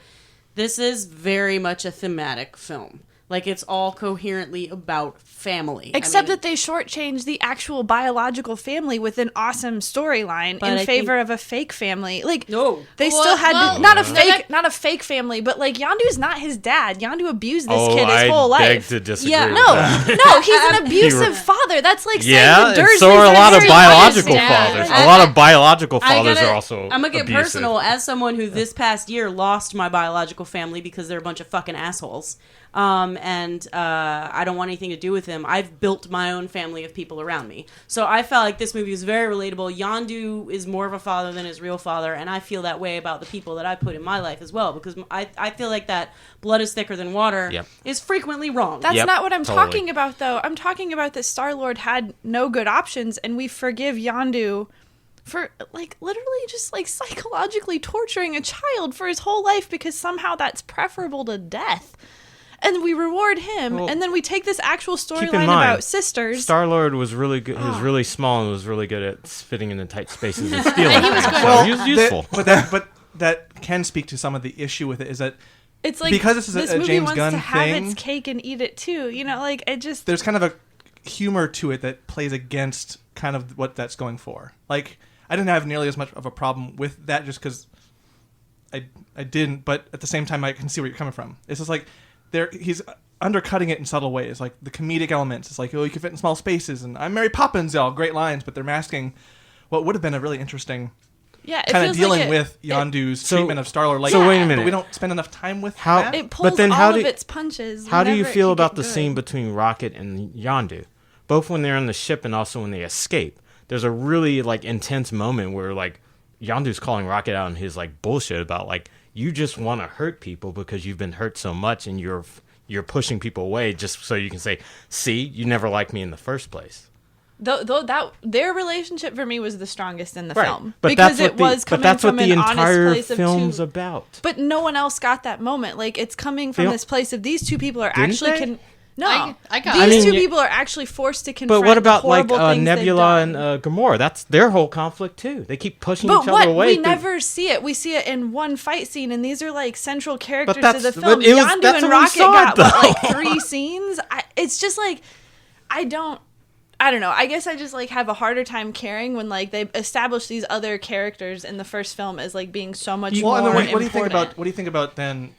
C: this is very much a thematic film. Like it's all coherently about family.
F: Except that they shortchanged the actual biological family with an awesome storyline in favor of a fake family. Like they still had not a fake family, but like Yondu's not his dad. Yondu abused this kid his whole life.
E: I beg to disagree.
C: Yeah,
F: No, he's an abusive father. That's like saying
E: Yeah,
F: the
E: and
F: Dursleys
E: so are a lot of
D: very
E: biological
D: honest,
E: fathers.
C: yeah.
E: A lot of biological fathers are also
C: I'm gonna get
E: abusive.
C: personal as someone who this past year lost my biological family because they're a bunch of fucking assholes. And I don't want anything to do with him. I've built my own family of people around me. So I felt like this movie was very relatable. Yondu is more of a father than his real father, and I feel that way about the people that I put in my life as well, because I feel like that blood is thicker than water is frequently wrong.
F: That's not what I'm talking about, though. I'm talking about that Star-Lord had no good options, and we forgive Yondu for, like, literally just, like, psychologically torturing a child for his whole life because somehow that's preferable to death. And we reward him, and then we take this actual storyline about sisters.
E: Star-Lord was really good. He was really small and was really good at fitting into tight spaces and stealing.
D: And he was good.
E: So he was useful.
B: But that can speak to some of the issue with it is that
F: it's like
B: because this is a
F: movie
B: James
F: wants
B: Gunn
F: to have
B: thing,
F: its cake and eat it too. You know, like it just
B: there's kind of a humor to it that plays against kind of what that's going for. Like, I didn't have nearly as much of a problem with that just because I didn't, but at the same time I can see where you're coming from. It's just like he's undercutting it in subtle ways, like the comedic elements. It's like, oh, you can fit in small spaces, and I'm Mary Poppins, y'all, great lines, but they're masking what would have been a really interesting
F: it
B: kind of
F: feels
B: dealing
F: like
B: with Yondu's
E: So-
B: treatment of Star-Lord. Like,
E: so wait a
B: but
E: minute.
B: we don't spend enough time with
E: How-
B: that.
F: it pulls
E: then
F: all
E: how
F: of
E: do-
F: its punches.
E: How do you
F: whenever it
E: feel
F: can
E: about
F: get
E: the
F: good.
E: scene between Rocket and Yondu? Both when they're on the ship and also when they escape. There's a really like intense moment where like Yondu's calling Rocket out on his like bullshit about like, you just want to hurt people because you've been hurt so much and you're pushing people away just so you can say, see, you never liked me in the first place.
F: Though that their relationship for me was the strongest in the film,
E: But
F: because
E: that's what
F: it was coming from
E: the
F: an honest
E: entire
F: place of
E: film's
F: two.
E: about.
F: But no one else got that moment. Like it's coming from
E: They-
F: this place of these two people are
E: Didn't
F: actually
E: they?
F: no.
D: I got
F: these
D: it.
E: I mean,
F: two
E: y-
F: people are actually forced to confront.
E: But what about like
F: horrible things they've
E: Nebula and
F: done.
E: Gamora? That's their whole conflict too. They keep pushing
F: But
E: each
F: what
E: other away.
F: we
E: through-
F: never see it. We see it in one fight scene, and these are like central characters of
E: that's-
F: the
E: but
F: film.
E: it was-
F: Yondu
E: that's
F: and
E: when we
F: Rocket
E: saw it,
F: got what,
E: though.
F: like 3 scenes. It's just like I don't know. I guess I just like have a harder time caring when like they establish these other characters in the first film as like being so much
B: Well, and
F: more
B: then what do you think
F: important.
B: about then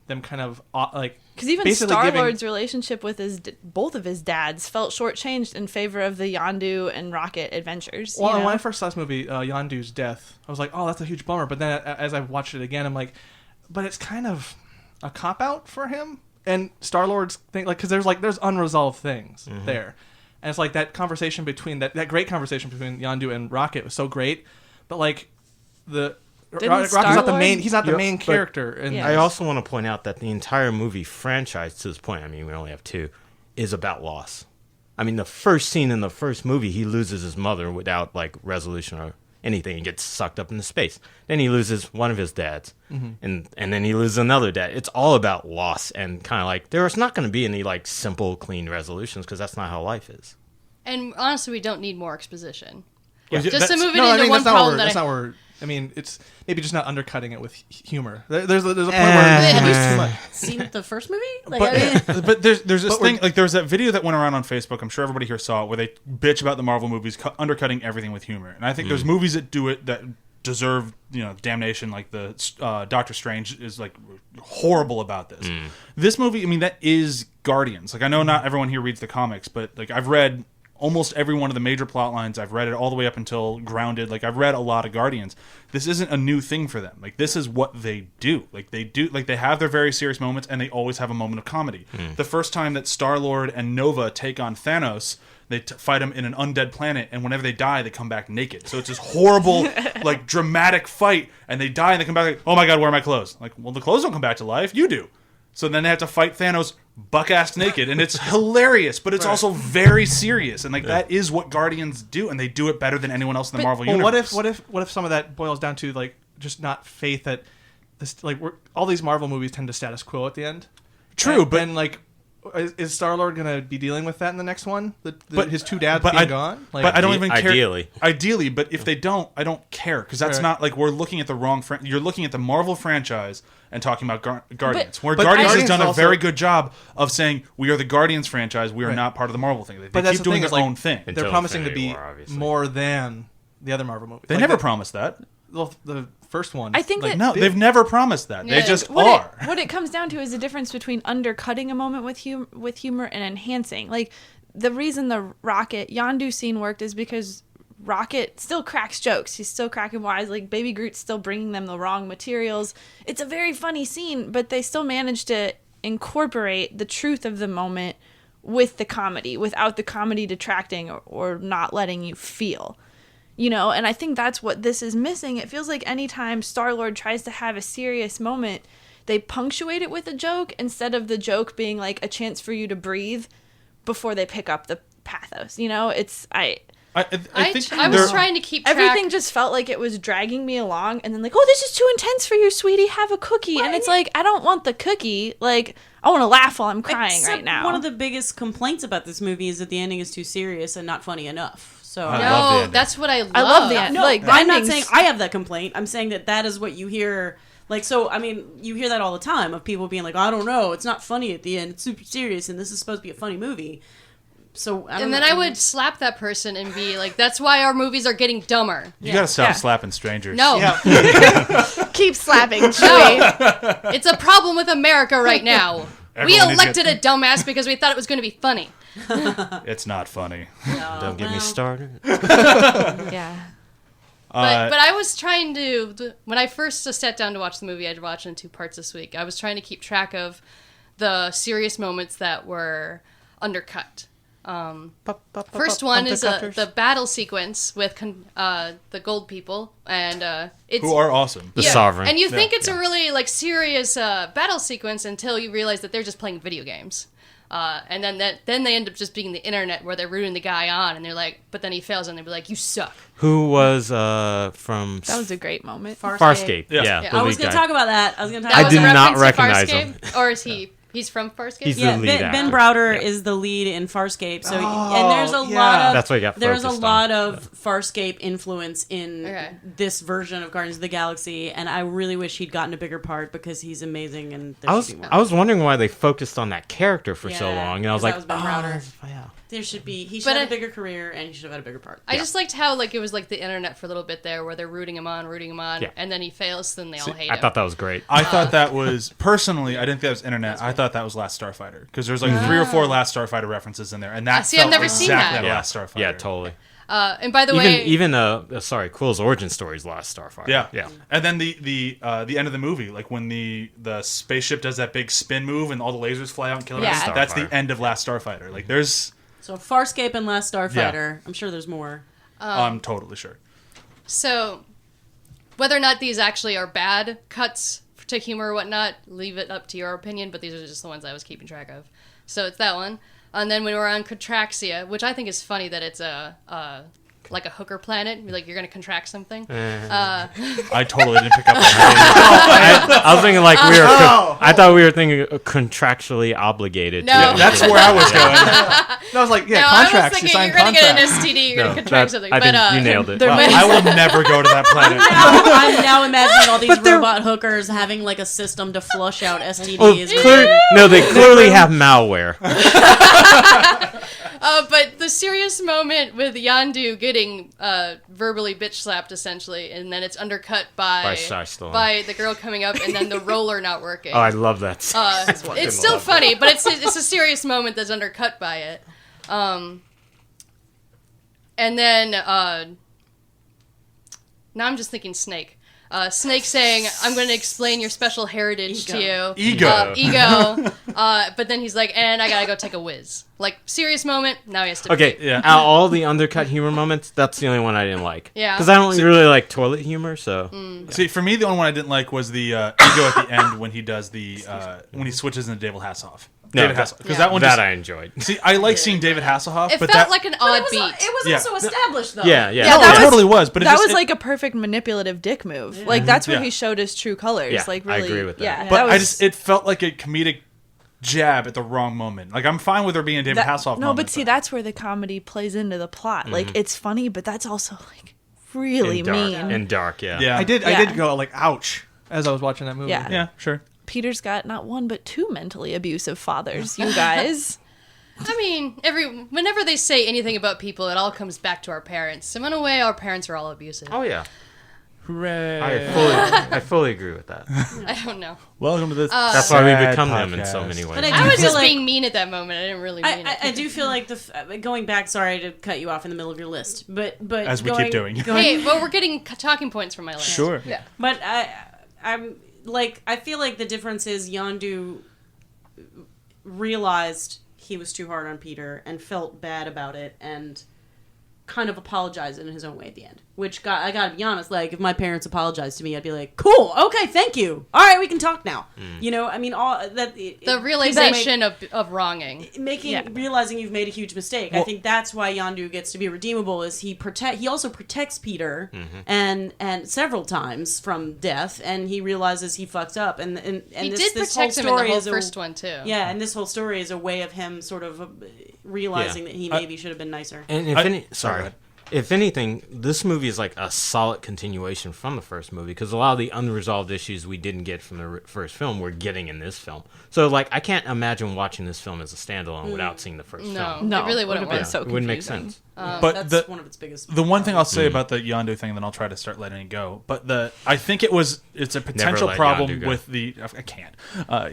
B: them kind of like
F: Because even
B: basically
F: Star-Lord's relationship with both of his dads felt shortchanged in favor of the Yondu and Rocket adventures.
B: Well,
F: you know?
B: when I first saw this movie, Yondu's death, I was like, oh, that's a huge bummer. But then as I watched it again, I'm like, but it's kind of a cop out for him and Star-Lord's thing, like because there's unresolved things there, and it's like that conversation between that great conversation between Yondu and Rocket was so great, but like Rocket's not the
F: Star-Lord-
B: main. He's not the
E: Yeah,
B: main
E: but-
B: character. And
F: Yeah.
E: I also want to point out that the entire movie franchise, to this point, I mean, we only have 2, is about loss. I mean, the first scene in the first movie, he loses his mother without like resolution or anything. He gets sucked up into space. Then he loses one of his dads, and then he loses another dad. It's all about loss, and kind of like there's not going to be any like simple, clean resolutions because that's not how life is.
D: And honestly, we don't need more exposition.
A: Yeah,
D: Just
A: that's-
D: to move it
B: no, I
D: into
B: mean,
D: one
B: that's not
D: problem
B: where,
D: that
B: that's
D: I...
B: not where. I mean, it's maybe just not undercutting it with humor. There's a point where it's just too much.
C: Seen the first movie? Like, I mean,
A: But there's this
B: But
A: thing,
B: we're-
A: like there was that video that went around on Facebook. I'm sure everybody here saw it, where they bitch about the Marvel movies undercutting everything with humor. And I think there's movies that do it that deserve damnation. Like the Doctor Strange is like horrible about this. This movie, I mean, that is Guardians. Like I know not everyone here reads the comics, but like I've read almost every one of the major plot lines. I've read it all the way up until Grounded. Like I've read a lot of Guardians. This isn't a new thing for them. Like this is what they do. Like they have their very serious moments, and they always have a moment of comedy. The first time that Star-Lord and Nova take on Thanos, they fight him in an undead planet, and whenever they die, they come back naked. So it's this horrible, like dramatic fight, and they die and they come back like, oh my god, where are my clothes? Like, well, the clothes don't come back to life. You do. So then they have to fight Thanos buck-ass naked, and it's hilarious, but it's also very serious, and like that is what Guardians do, and they do it better than anyone else in the Marvel
B: Well,
A: universe.
B: what if some of that boils down to like just not faith that this all these Marvel movies tend to status quo at the end.
A: True,
B: and,
A: but
B: then like is Star-Lord gonna be dealing with that in the next one?
A: But
B: his 2 dads
A: but
B: being
A: I-
B: gone. Like,
A: but I don't even care.
E: Ideally.
A: But if they don't, I don't care because that's
B: Right.
A: not like we're looking at the wrong. You're looking at the Marvel franchise and talking about Guardians. Where
B: but
A: Guardians has
B: Guardians
A: done a
B: also-
A: very good job of saying we are the Guardians franchise. We are
B: Right.
A: not part of the Marvel thing. They
B: But that's
A: keep
B: the
A: doing
B: thing
A: their
B: is, like,
A: own thing.
B: they're
E: Until
B: promising to
E: Infinity
B: be
E: War, obviously.
B: more than the other Marvel movies.
A: They
B: Like
A: never
B: that-
A: promised that.
B: Well, the first one.
F: I think
B: like,
F: that-
A: No, they've never promised that. They
D: Yeah.
A: just
F: what
A: are.
F: what it comes down to is the difference between undercutting a moment with humor and enhancing. Like the reason the Rocket Yondu scene worked is because Rocket still cracks jokes. He's still cracking wise. Like Baby Groot's still bringing them the wrong materials. It's a very funny scene, but they still managed to incorporate the truth of the moment with the comedy without the comedy detracting or not letting you feel. And I think that's what this is missing. It feels like anytime Star-Lord tries to have a serious moment, they punctuate it with a joke instead of the joke being like a chance for you to breathe before they pick up the pathos. I
A: I think
D: I was trying to keep track.
F: everything just felt like it was dragging me along, and then like, oh, this is too intense for you, sweetie. Have a cookie, and it's like I don't want the cookie. Like I want to laugh while I'm crying
C: except
F: right now.
C: One of the biggest complaints about this movie is that the ending is too serious and not funny enough. So
A: I love the
D: No,
A: ending.
D: that's what I love.
F: I love the end.
C: No,
F: Like,
C: I'm not
F: endings-
C: saying I have that complaint. I'm saying that is what you hear Like, so, I mean, you hear that all the time of people being like, I don't know, it's not funny at the end, it's super serious, and this is supposed to be a funny movie. So,
D: I would slap that person and be like, that's why our movies are getting dumber.
A: You gotta stop slapping strangers.
D: No.
F: Keep slapping, Chewie.
D: No. It's a problem with America right now. We
A: Everyone
D: elected a dumbass because we thought it was going to be funny.
A: It's not funny.
E: Don't get me started.
F: Yeah.
D: But I was trying to, when I first sat down to watch the movie, I'd watch it in 2 parts this week. I was trying to keep track of the serious moments that were undercut. First one is the battle sequence with the gold people, and it's
A: Who are awesome.
E: The Sovereign.
D: And you think it's a really like serious battle sequence until you realize that they're just playing video games. And then they end up just being the internet where they're rooting the guy on, and they're like, but then he fails, and they're like, you suck.
E: Who was from
F: That was a great moment.
E: Farscape?
A: Yeah.
E: Yeah.
C: I was going to talk about that.
E: I did not recognize him.
D: Or is he? He's from Farscape?
E: He's
C: Yeah,
E: the lead
C: Ben
E: actor.
C: Browder
E: Yeah.
C: is the lead in Farscape. So and there's a lot of
E: That's what he got
C: there's a
E: focused
C: lot
E: on.
C: of Farscape influence in this version of Guardians of the Galaxy, and I really wish he'd gotten a bigger part because he's amazing and there should be more.
E: I was wondering why they focused on that character for so
C: Yeah,
E: long, and I was
C: because
E: like,
C: that was Ben Browder.
E: yeah.
C: There should be he should
D: But
C: have a bigger career and he should have had a bigger part.
D: I just liked how like it was like the internet for a little bit there, where they're rooting him on,
E: Yeah.
D: and then he fails, then they all hate
E: I
D: him.
E: thought that was great.
A: I thought that was personally. I didn't think that was internet. I thought that was Last Starfighter because there's like 3 or 4 Last Starfighter references in there, and that
D: See, I've
A: felt
D: never seen
A: exactly
D: that.
A: like
E: Yeah.
A: Last Starfighter.
E: Yeah, totally.
D: And by the way,
E: Even Quill's origin story is Last Starfighter.
A: Yeah. And then the end of the movie, like when the spaceship does that big spin move and all the lasers fly out and kill everyone.
F: Yeah.
A: That's the
E: Starfighter.
A: end of Last Starfighter. Like there's,
C: So Farscape and Last Starfighter. I'm sure there's more.
A: I'm totally sure.
D: so whether or not these actually are bad cuts to humor or whatnot, leave it up to your opinion. But these are just the ones I was keeping track of. So it's that one. And then we were on Contraxia, which I think is funny that it's like a hooker planet. Like you're going to contract something.
A: I totally didn't pick up on that.
E: I was thinking like I thought we were thinking contractually obligated.
D: No.
E: to
A: That's where I was going.
B: I was like, yeah,
D: No,
B: contracts.
D: I was thinking
B: you sign
D: you're going to get an
B: contracts.
D: STD, you're going to contract something.
E: I
D: But
E: think you nailed it.
A: Well, I will never go to that planet.
C: I'm now imagining all these robot hookers having like a system to flush out STDs.
E: Oh, they clearly have malware.
D: But the serious moment with Yondu getting verbally bitch slapped, essentially, and then it's undercut
E: By Shy Storm.
D: by the girl coming up, and then the roller not working.
E: Oh, I love that.
D: It's still funny, but it's a serious moment that's undercut by it. And then now I'm just thinking Snake. Snake saying, "I'm going to explain your special heritage to you."
A: Ego.
D: But then he's like, "And I gotta go take a whiz." Like serious moment. Now he has to.
E: Okay,
A: Yeah.
E: out of all the undercut humor moments, that's the only one I didn't like.
D: Yeah.
E: Because I don't really like toilet humor, so...
A: See, for me, the only one I didn't like was the ego at the end when he does the when he switches into David Hasselhoff. David Hasselhoff, because that one
E: That
A: just,
E: I enjoyed.
A: see, I like seeing David Hasselhoff,
D: It
A: but
D: felt
A: that
D: like an
C: But
D: odd
C: it
D: beat.
C: was
A: Yeah.
C: also established though.
E: Yeah.
F: Yeah,
A: no,
F: that
A: it
F: was-
A: totally was. But it
F: That
A: just,
F: was like a perfect manipulative dick move. Like that's where
A: Yeah.
F: he showed his true colors.
E: Yeah,
F: like
E: I
F: really,
E: agree with that.
F: Yeah,
A: But
F: that was,
A: it felt like a comedic jab at the wrong moment. Like I'm fine with there being a David Hasselhoff.
F: No,
A: moment,
F: but see, that's where the comedy plays into the plot. Like it's funny, but that's also like really
E: And dark.
F: mean.
E: And dark, yeah.
A: yeah,
B: I did
F: Yeah.
B: go like, ouch, as I was watching that movie.
F: Yeah.
A: yeah, sure.
F: Peter's got not one but 2 mentally abusive fathers. You guys.
D: I mean, whenever they say anything about people, it all comes back to our parents. So in a way, our parents are all abusive.
E: Oh, yeah.
A: Hooray!
E: I fully agree with that.
D: I don't know.
A: Welcome to this.
E: That's why we
A: sad
E: become them in so
A: podcast.
E: many ways.
C: But
D: I
C: do
D: was
C: feel
D: just
C: like-
D: being mean at that moment. I didn't really mean it.
C: I do feel like going back. Sorry to cut you off in the middle of your list, but
A: As we keep doing.
D: Hey, well, we're getting talking points from my list.
A: Sure.
F: Yeah.
C: But I'm like, I feel like the difference is Yondu realized he was too hard on Peter and felt bad about it and kind of apologized in his own way at the end. Which I gotta be honest, like if my parents apologized to me, I'd be like, "Cool, okay, thank you. All right, we can talk now." You know, I mean, all that
D: The realization of wronging.
C: realizing you've made a huge mistake. I think that's why Yondu gets to be redeemable. Is he also protects Peter and several times from death, and he realizes he fucked up. And
D: He
C: this
D: did
C: whole
D: protect him in
C: story
D: the whole
C: is
D: first one, too.
C: Yeah, and this whole story is a way of him sort of realizing that he maybe should have been nicer.
E: And if
A: I-
E: any...
A: sorry,
E: Sorry. if anything, this movie is like a solid continuation from the first movie because a lot of the unresolved issues we didn't get from the first film we're getting in this film. So, like, I can't imagine watching this film as a standalone without seeing the first film.
D: No, it really wouldn't
F: been
D: work.
F: so
E: It wouldn't make
F: confusing.
E: sense.
A: But
C: That's one of its biggest.
A: The one thing I'll say about the Yondu thing, then I'll try to start letting it go. But I think it's a potential
E: let
A: problem
E: Yondu go.
A: with the. I can't.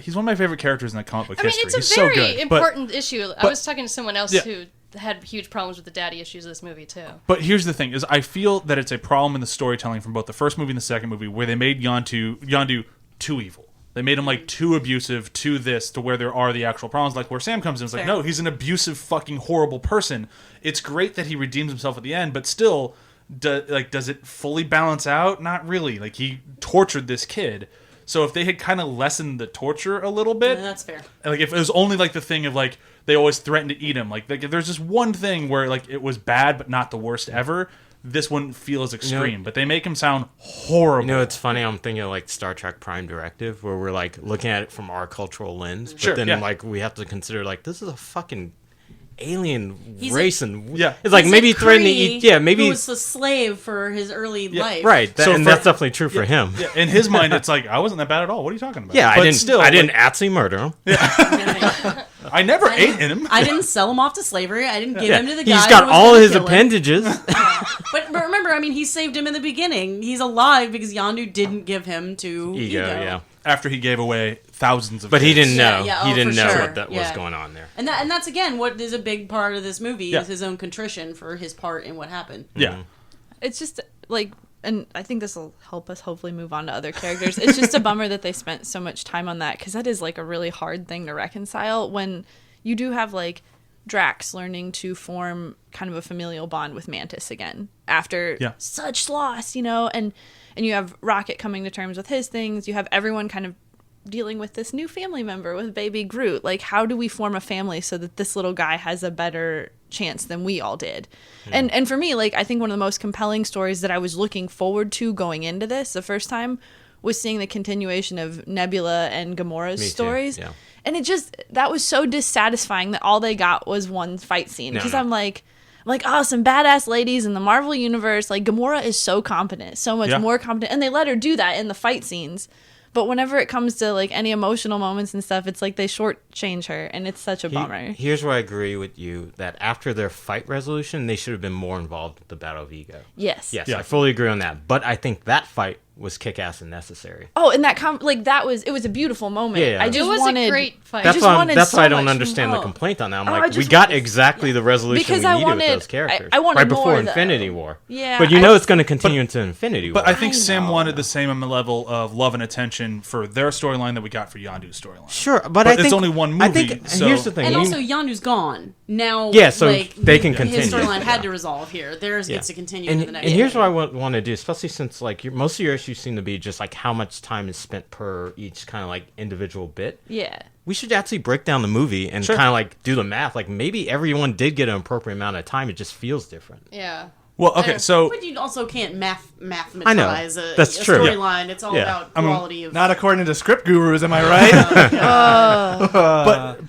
A: He's one of my favorite characters in the comic book
D: I mean,
A: history.
D: it's a
A: He's so
D: very
A: good. But
D: important issue. I was talking to someone else
A: Yeah.
D: who had huge problems with the daddy issues of this movie too.
A: But here's the thing: is I feel that it's a problem in the storytelling from both the first movie and the second movie, where they made Yondu too evil. They made him like too abusive to where there are the actual problems. Like where Sam comes in, it's like,
C: Fair.
A: no, he's an abusive, fucking horrible person. It's great that he redeems himself at the end, but still, does it fully balance out? Not really. Like he tortured this kid. So if they had kind of lessened the torture a little bit,
C: That's fair.
A: like if it was only like the thing of like they always threatened to eat him, like if there's just one thing where like it was bad but not the worst ever, this wouldn't feel as extreme. But they make him sound horrible.
E: You know, it's funny. I'm thinking of like Star Trek Prime Directive, where we're like looking at it from our cultural lens, but
A: Sure,
E: then
A: yeah.
E: like we have to consider like this is a fucking alien
C: He's
E: race, and
A: Yeah.
E: it's like
C: He's
E: maybe
C: a
E: threatening to
C: Cree
E: eat. Yeah, maybe
C: who was a slave for his early life.
E: right.
A: So
E: And
A: for-
E: that's definitely true for him.
A: Yeah, in his mind, it's like I wasn't that bad at all. What are you talking about?
E: Yeah,
A: But
E: I didn't.
A: Still,
E: I didn't
A: like,
E: actually murder him.
A: I never ate him.
C: I didn't sell him off to slavery. I didn't give
E: Yeah,
C: him to the guy.
E: he's
C: who
E: got
C: was
E: all
C: gonna
E: his
C: kill him.
E: appendages.
C: But remember, I mean, he saved him in the beginning. He's alive because Yondu didn't give him to
E: Ego, yeah.
A: After he gave away thousands of
E: But he
A: kids.
E: didn't know.
C: Yeah,
E: he
C: oh,
E: didn't
C: for
E: know
C: sure.
E: what that was
C: Yeah.
E: going on there.
C: And that's again what is a big part of this movie
A: Yeah.
C: is his own contrition for his part in what happened.
A: Yeah.
F: It's just like, and I think this will help us hopefully move on to other characters. It's just a bummer that they spent so much time on that because that is like a really hard thing to reconcile when you do have like Drax learning to form kind of a familial bond with Mantis again after
A: Yeah.
F: such loss, you know, and you have Rocket coming to terms with his things. You have everyone kind of dealing with this new family member with baby Groot. Like, how do we form a family so that this little guy has a better chance than we all did? And for me, like, I think one of the most compelling stories that I was looking forward to going into this the first time was seeing the continuation of Nebula and Gamora's
E: Me too,
F: stories.
E: yeah.
F: And it just, that was so dissatisfying that all they got was one fight scene.
E: No,
F: Because
E: no.
F: I'm like, oh, some badass ladies in the Marvel universe. Like, Gamora is so competent, so much
A: Yeah.
F: more competent. And they let her do that in the fight scenes. But whenever it comes to, like, any emotional moments and stuff, it's like they shortchange her. And it's such a bummer.
E: Here's where I agree with you that after their fight resolution, they should have been more involved with the Battle of Ego.
F: Yes.
E: Yes,
A: Yeah.
E: I fully agree on that. But I think that fight was kick-ass and necessary.
F: Oh, and that it was a beautiful moment.
E: Yeah, yeah.
F: I just
D: It was
F: wanted,
D: a great fight.
E: That's
F: just
E: why,
F: wanted
E: that's
F: so
E: why I don't
F: much
E: understand the
F: more.
E: complaint on that. I'm
F: Oh, I
E: like, we
F: just
E: got
F: wanted-
E: exactly the resolution
F: Because
E: we
F: I
E: needed
F: wanted-
E: with those characters.
F: I wanted
E: right before
F: more, though.
E: Infinity War.
F: Yeah,
E: But you
F: I
E: know
F: just-
E: it's going to continue into Infinity War.
A: But I think
F: I
A: Sam
F: know.
A: wanted the same level of love and attention for their storyline that we got for Yondu's storyline.
E: Sure, but
A: But
E: I
A: it's
E: think
A: only one
E: I
A: movie,
E: think
A: so-
E: here's the thing.
C: And
E: we-
C: also, Yondu's gone now.
E: Yeah, so
C: like,
E: they can
C: His
E: continue.
C: storyline had
E: Yeah.
C: to resolve here. Theirs gets to continue
E: and,
C: into the next.
E: and here's
C: movie.
E: what I want to do, especially since like most of your issues seem to be just like how much time is spent per each kind of like individual bit.
F: Yeah.
E: We should actually break down the movie and
A: Sure.
E: kind of like do the math. Like maybe everyone did get an appropriate amount of time. It just feels different.
D: Yeah.
A: Well, okay, so
C: But you also can't mathematize
E: I know.
C: a
E: That's true.
C: storyline. It's all
E: Yeah.
C: about
A: I mean,
C: quality of.
B: Not according to script gurus, am I right?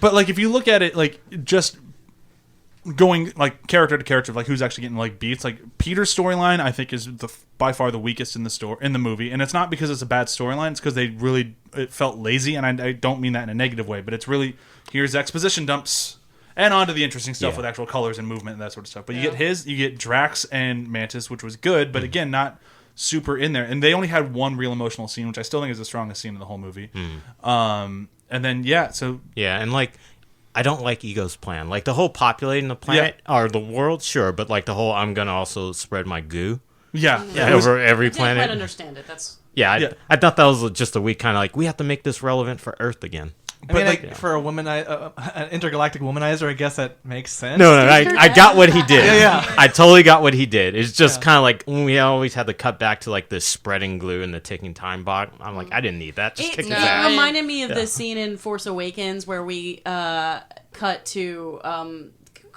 A: but like if you look at it like just going like character to character, like who's actually getting like beats, like Peter's storyline I think is by far the weakest in the movie, and it's not because it's a bad storyline, it's because it felt lazy, and I don't mean that in a negative way, but it's really here's exposition dumps and on to the interesting stuff
E: Yeah.
A: with actual colors and movement and that sort of stuff. But you get Drax and Mantis, which was good, but again not super in there, and they only had one real emotional scene, which I still think is the strongest scene in the whole movie. And then so
E: Yeah, and like I don't like Ego's plan. Like the whole populating the planet or the world, sure, but like the whole I'm gonna also spread my goo
A: yeah, it was-
E: over every
C: I didn't quite
E: planet.
C: understand it. That's
E: Yeah, I thought that was just a weak kind of like we have to make this relevant for Earth again.
B: I mean,
A: like-
B: like, for a an intergalactic womanizer, I guess that makes sense.
E: No, I got what he did.
B: Yeah.
E: I totally got what he did. It's just
B: Yeah.
E: kind of like when we always had to cut back to like the spreading glue and the ticking time bomb. I'm like, I didn't need that. Just kick
C: it
E: his ass.
C: reminded me of the scene in Force Awakens where we cut to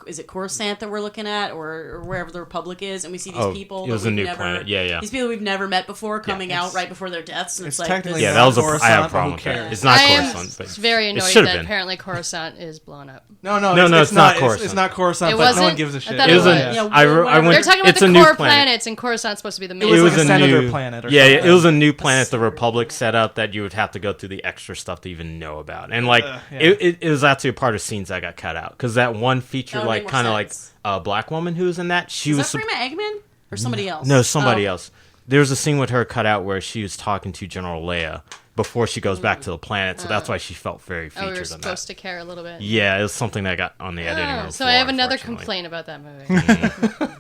C: is it Coruscant that we're looking at, or wherever the Republic is, and we see these people.
E: It was
C: that
E: a
C: we've
E: new
C: never,
E: planet. Yeah.
C: These people we've never met before coming out right before their deaths. And
B: it's
C: it's like
B: technically
C: this,
E: Yeah, that was
B: Coruscant,
E: I have a
B: but
E: problem
B: who
E: with that.
B: cares?
E: It's not
D: I am
E: Coruscant, but
D: very
E: it
D: annoyed
E: should
D: that
E: have been.
D: apparently Coruscant is blown up.
B: No,
E: it's not Coruscant.
B: It's not Coruscant,
D: It
B: but no
D: wasn't?
B: one gives a
D: I
B: shit.
D: thought
E: It was
D: it
E: a,
D: was.
C: Yeah,
E: I
C: whatever.
E: went,
D: They're talking about
E: it's
D: the
E: a new
D: core
E: planet.
D: planets, and Coruscant's supposed to be the main.
B: It was
E: It
B: like
E: was
B: a
E: a
B: senator
E: new
B: planet or
E: yeah,
B: something.
E: it was a new planet the Republic set up that you would have to go through the extra stuff to even know about, and like
B: Yeah.
E: it was actually a part of scenes that got cut out because that one feature,
C: That would
E: like
C: make more
E: kind of like
C: sense.
E: a black woman who was in that. She
C: Is
E: was
C: that Freeman Eggman or somebody else?
E: no somebody
C: Oh.
E: else. There was a scene with her cut out where she was talking to General Leia before she goes back to the planet, so that's why she felt very
D: Oh, we were
E: featured in
D: supposed
E: that.
D: to care a little bit.
E: Yeah, it was something that got on the editing room
D: So
E: floor,
D: I have another
E: unfortunately.
D: complaint about that movie.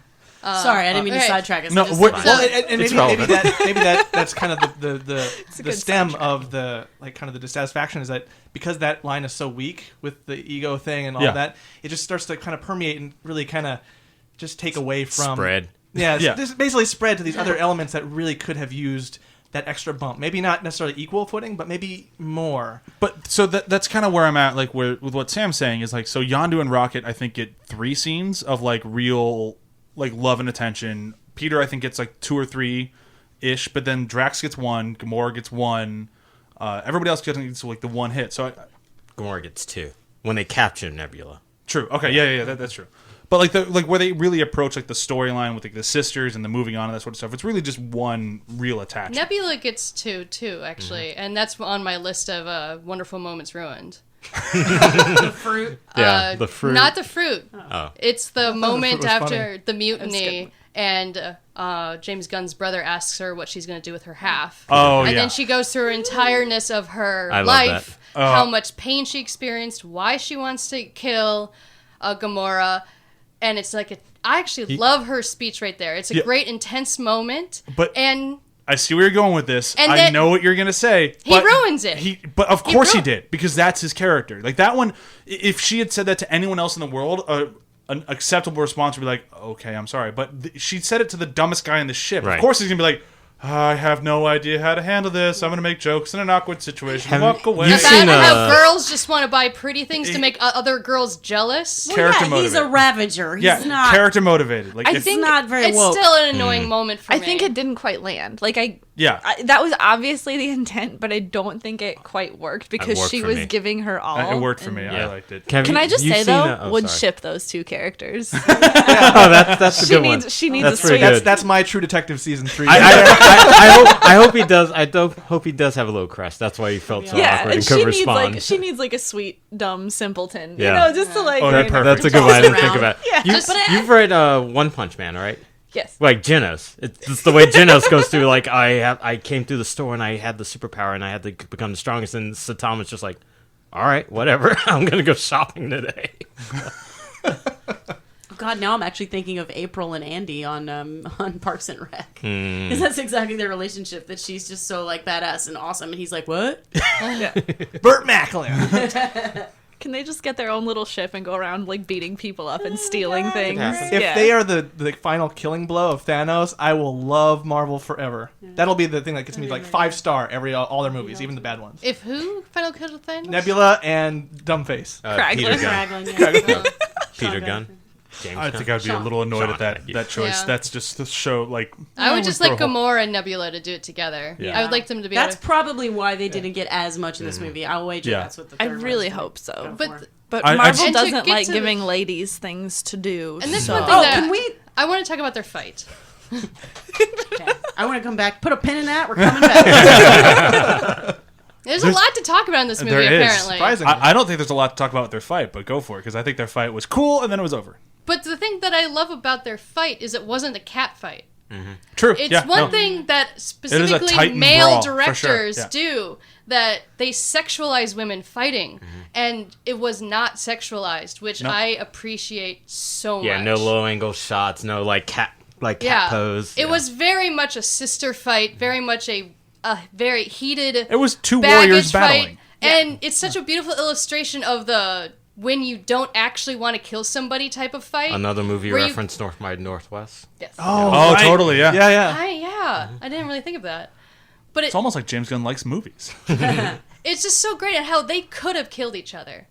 C: Sorry, I didn't mean to
D: okay.
C: sidetrack us.
A: No,
C: I just-
A: what-
B: Well, and
E: It's
B: maybe
E: relevant.
B: that's kind of the
F: good
B: stem
F: sidetrack.
B: of the like kind of the dissatisfaction is that because that line is so weak with the ego thing and all
A: Yeah.
B: that, it just starts to kind of permeate and really kind of just take away from
E: Spread.
B: Yeah,
A: Yeah.
B: just basically spread to these other elements that really could have used that extra bump. Maybe not necessarily equal footing, but maybe more.
A: But so that's kind of where I'm at, like with what Sam's saying is like, so Yondu and Rocket I think get 3 scenes of like real like love and attention. Peter I think gets like 2 or 3 ish, but then Drax gets 1, Gamora gets 1, everybody else gets like the 1 hit. So
E: Gamora gets 2 when they capture Nebula.
A: true, okay, yeah, that's true. But like where they really approach like the storyline with like the sisters and the moving on and that sort of stuff, it's really just one real attachment.
D: Nebula gets 2 too, actually, and that's on my list of wonderful moments ruined.
C: the fruit.
E: Yeah, the fruit.
D: Not the fruit.
E: Oh.
D: It's the moment
B: was
D: after
B: funny.
D: the mutiny, and James Gunn's brother asks her what she's going to do with her half.
A: Oh
D: And
A: yeah.
D: then she goes through her entireness of her
E: I love
D: life,
A: that.
D: how much pain she experienced, why she wants to kill Gamora, and it's like I actually love her speech right there. It's a
A: Yeah.
D: great intense moment,
A: But-
D: and
A: I see where you're going with this.
D: And
A: I
D: then-
A: know what you're gonna say.
D: He
A: but
D: ruins it.
A: But of course he
D: ruined-
A: did, because that's his character. Like that one, if she had said that to anyone else in the world, an acceptable response would be like, "Okay, I'm sorry," but she said it to the dumbest guy in the ship.
E: Right.
A: Of course he's gonna be like, "I have no idea how to handle this. I'm gonna make jokes in an awkward situation.
E: Have
A: Walk away."
E: you
D: about
E: seen,
D: how girls just want to buy pretty things to make other girls jealous.
C: Well,
A: character
C: yeah, he's a
A: motivated.
C: Ravager. He's
A: yeah,
C: not.
A: character motivated. Like
F: I
A: if-
F: think-
C: It's not very
D: It's
C: woke.
D: still an annoying moment for
F: I
D: me.
F: think it didn't quite land. Like
A: yeah.
F: that was obviously the intent, but I don't think it quite worked because
E: worked
F: she
E: for
F: was
E: me.
F: giving her all.
A: It worked for
F: and-
A: me. I
E: Yeah.
A: liked it.
F: Can I just
E: you've
F: say
E: seen,
F: though,
E: oh,
F: would
E: sorry.
F: ship those 2 characters.
E: Oh, that's a
F: she
E: good
F: needs
E: one.
F: she needs
E: That's
F: a
E: pretty
F: sweet.
E: good.
B: That's my True Detective season 3.
E: I hope he does. I don't hope he does have a little crest. That's why he felt so
F: Yeah,
E: awkward
F: and
E: and
F: she
E: could
F: needs
E: respond.
F: like she needs like a sweet dumb simpleton.
E: Yeah.
F: You know, just to like.
A: Oh,
F: bring
A: that-
F: her
E: That's a
F: from
E: good one. I didn't think
C: around.
E: about.
F: Yeah.
E: You've read One Punch Man, right?
F: Yes.
E: Like Genos. It's just the way Genos goes through. Like I came through the store and I had the superpower and I had to become the strongest. And Satama's just like, all right, whatever. I'm gonna go shopping today.
C: God, now I'm actually thinking of April and Andy on Parks and Rec, because that's exactly their relationship. That she's just so like badass and awesome, and he's like, "What?"
B: Burt Macklin.
F: Can they just get their own little ship and go around like beating people up and stealing things?
E: happen.
B: If they are the final killing blow of Thanos, I will love Marvel forever. That'll be the thing that gets me like 5-star all their movies, even the bad ones.
D: If who Final Kill Thanos?
B: Nebula and Dumbface.
E: Peter
F: Kraglin.
E: Gunn.
C: Kraglin, yeah.
E: Peter
C: Gunn.
E: Gunn. James
A: I
E: Gunn.
A: think I'd be a little annoyed
E: Sean,
A: at that choice.
D: Yeah.
A: That's just the show. Like
D: I would just like
A: throw a whole-
D: Gamora and Nebula to do it together.
A: Yeah.
D: I would like them to be
C: That's
D: able to...
C: probably why they didn't get as much in this movie. I'll wager
A: Yeah.
C: that's what the
F: I
C: third
F: really
C: one's gonna
F: hope so.
C: go
D: But
C: for.
F: But
A: I-
F: Marvel
D: And to
F: doesn't
D: get
F: like
D: to-
F: giving ladies things to do.
D: And that's
F: so.
D: one thing
C: Oh,
D: that
C: can we?
D: I want to talk about their fight.
C: Okay. I want to come back. Put a pin in that. We're coming back.
D: There's a lot to talk about in this movie,
A: There is.
D: apparently.
B: Surprisingly.
A: I don't think there's a lot to talk about with their fight, but go for it because I think their fight was cool and then it was over.
D: But the thing that I love about their fight is it wasn't a cat fight.
A: True.
D: It's
A: yeah,
D: one
A: no.
D: thing that
A: Titan
D: specifically male
A: brawl, for sure,
D: directors
A: yeah.
D: do, that they sexualize women fighting, and it was not sexualized, which
A: No.
D: I appreciate so much.
E: Yeah, no low angle shots, no like cat pose.
D: It was very much a sister fight, very much a very heated
A: It was two
D: baggage
A: warriors
D: fight,
A: battling.
D: and it's such a beautiful illustration of the when you don't actually want to kill somebody type of fight.
E: Another movie
D: where you-
E: reference, North by Northwest.
D: Yes.
A: Oh,
B: right.
A: totally, yeah.
B: Yeah, yeah.
D: I didn't really think of that. But
A: It's almost like James Gunn likes movies.
D: it's just so great at how they could have killed each other.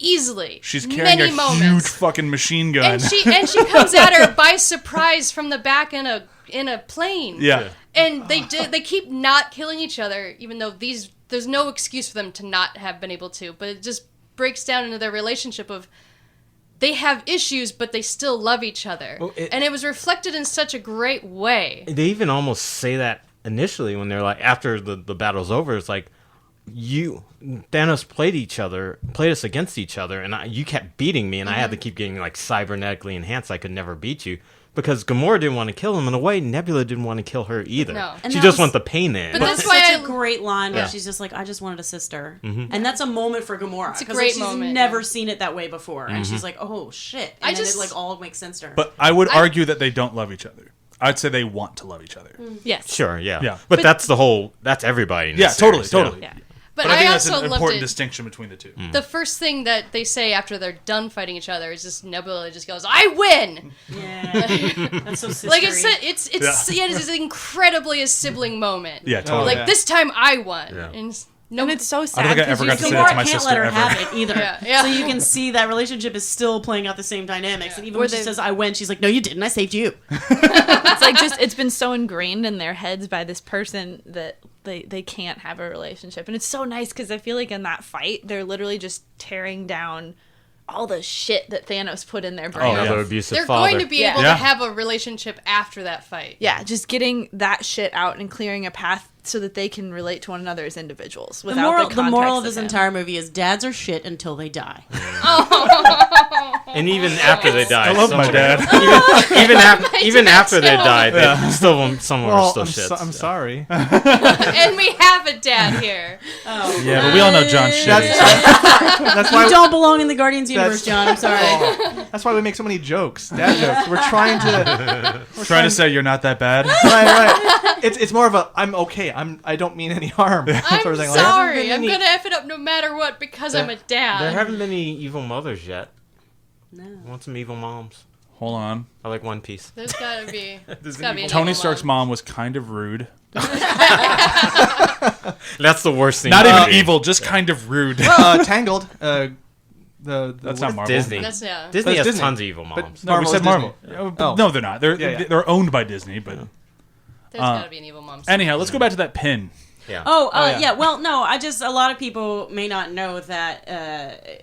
D: easily.
A: She's carrying
D: many
A: a
D: moments.
A: huge fucking machine gun.
D: And she comes at her by surprise from the back in a plane.
A: Yeah.
D: And they keep not killing each other, even though there's no excuse for them to not have been able to. But it just breaks down into their relationship of they have issues, but they still love each other.
E: Well,
D: and it was reflected in such a great way.
E: They even almost say that initially when they're like, after the battle's over, it's like, Thanos played us against each other, and you kept beating me, and I had to keep getting like cybernetically enhanced. I could never beat you. Because Gamora didn't want to kill him. In a way, Nebula didn't want to kill her either.
D: No.
C: And
E: She
C: that
E: just
C: was-
E: wanted the pain in.
D: But
C: That's
D: that's why
C: such
D: I-
C: a great line where
E: Yeah.
C: she's just like, I just wanted a sister. And that's a moment for Gamora.
D: It's a
C: 'cause,
D: great
C: she's
D: moment,
C: never
D: yeah.
C: seen it that way before. And she's like, oh, shit. And
D: I
C: then
D: just-
C: it like all makes sense to her.
A: But I would argue that they don't love each other. I'd say they want to love each other.
F: Yes.
E: Sure, yeah.
A: Yeah.
E: But that's everybody in
A: Yeah,
E: this
A: totally,
E: series,
A: totally.
F: Yeah.
D: But
A: I think
D: I
A: that's
D: also
A: an
D: loved
A: important
D: it.
A: distinction between the two.
D: The first thing that they say after they're done fighting each other is just Nebula just goes, "I win."
C: yeah. That's so sistery.
D: Like it's incredibly a sibling moment.
A: Yeah, totally.
D: Like
B: yeah.
D: this time I won.
E: Yeah.
D: And
F: And it's so sad.
A: I don't think I
F: 'cause
A: ever
F: you
A: got to
F: see
A: say that to
C: Gamora
A: my
C: can't
A: sister
C: let her
A: ever.
C: have it either.
D: Yeah.
C: So you can see that relationship is still playing out the same dynamics. And even
F: Or
C: when she
F: they-
C: says, I win, she's like, no, you didn't. I saved you.
F: It's like it's been so ingrained in their heads by this person that they can't have a relationship. And it's so nice because I feel like in that fight, they're literally just tearing down all the shit that Thanos put in their brain.
A: Oh, yeah.
E: Another abusive
D: they're
E: father.
D: going to be
F: Yeah.
D: able
A: Yeah.
D: to have a relationship after that fight.
F: Yeah, just getting that shit out and clearing a path so that they can relate to one another as individuals.
C: The
F: Without
C: moral,
F: the
C: the moral of
F: context
C: this
F: him.
C: entire movie is dads are shit until they die.
E: And even after they died.
A: I love my dad.
E: Even after they
D: too.
E: died, they still some were still shits.
B: I'm sorry.
D: And we have a dad here.
C: Oh.
A: Yeah, but we all know John's shitty.
B: That's
C: You
B: why.
C: don't belong in the Guardians universe, John. I'm sorry.
B: That's why we make so many jokes, dad jokes. We're trying to.
A: Trying to say you're not that bad.
B: Right. It's more of a I'm okay. I don't mean any harm.
D: I'm
B: sort of thing.
D: sorry. I'm
E: any-
D: gonna F it up no matter what because I'm a dad.
E: There haven't been any evil mothers yet.
C: No.
E: I want some evil moms.
A: Hold on.
E: I like One Piece.
D: There's gotta be.
E: There's
D: gotta be an
A: Tony
D: evil
A: Stark's
D: mom.
A: mom was kind of rude.
E: That's the worst thing.
A: Not
E: in the
A: even
E: movie.
A: evil, just kind of rude.
B: Tangled. The
A: That's not Marvel.
E: Disney.
D: That's yeah.
E: Disney
B: That's
E: has
B: Disney.
E: tons of evil
B: But
E: moms.
A: No, we
B: Marvel
A: said
B: is
A: Marvel.
B: Disney.
A: Oh. No, they're not. They're owned by Disney. But
D: There's gotta be an evil mom.
A: anyhow, let's go back to that pin.
E: Yeah.
C: Oh,
B: yeah.
C: yeah. Well, no, a lot of people may not know that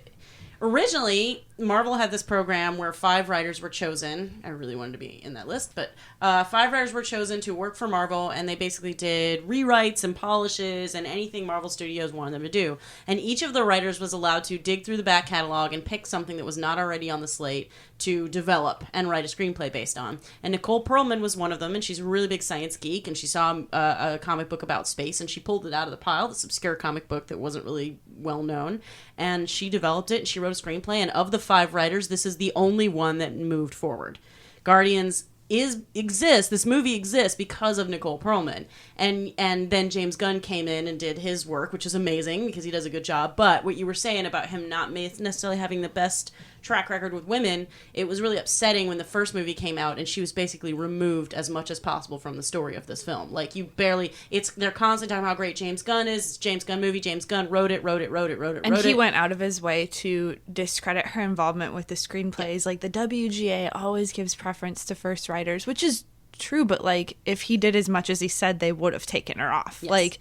C: originally Marvel had this program where 5 writers were chosen. I really wanted to be in that list, but 5 writers were chosen to work for Marvel, and they basically did rewrites and polishes and anything Marvel Studios wanted them to do. And each of the writers was allowed to dig through the back catalog and pick something that was not already on the slate to develop and write a screenplay based on. And Nicole Perlman was one of them, and she's a really big science geek, and she saw a comic book about space, and she pulled it out of the pile, this obscure comic book that wasn't really well known, and she developed it, and she wrote a screenplay, and of the 5 writers, this is the only one that moved forward. Guardians this movie exists because of Nicole Perlman, and then James Gunn came in and did his work, which is amazing because he does a good job. But what you were saying about him not necessarily having the best track record with women, it was really upsetting when the first movie came out and she was basically removed as much as possible from the story of this film. Like, they're constantly talking about how great James Gunn is. It's a James Gunn movie. James Gunn wrote it.
F: And he went out of his way to discredit her involvement with the screenplays. Like, the WGA always gives preference to first writers, which is true, but, like, if he did as much as he said, they would have taken her off.
C: Yes.
F: Like,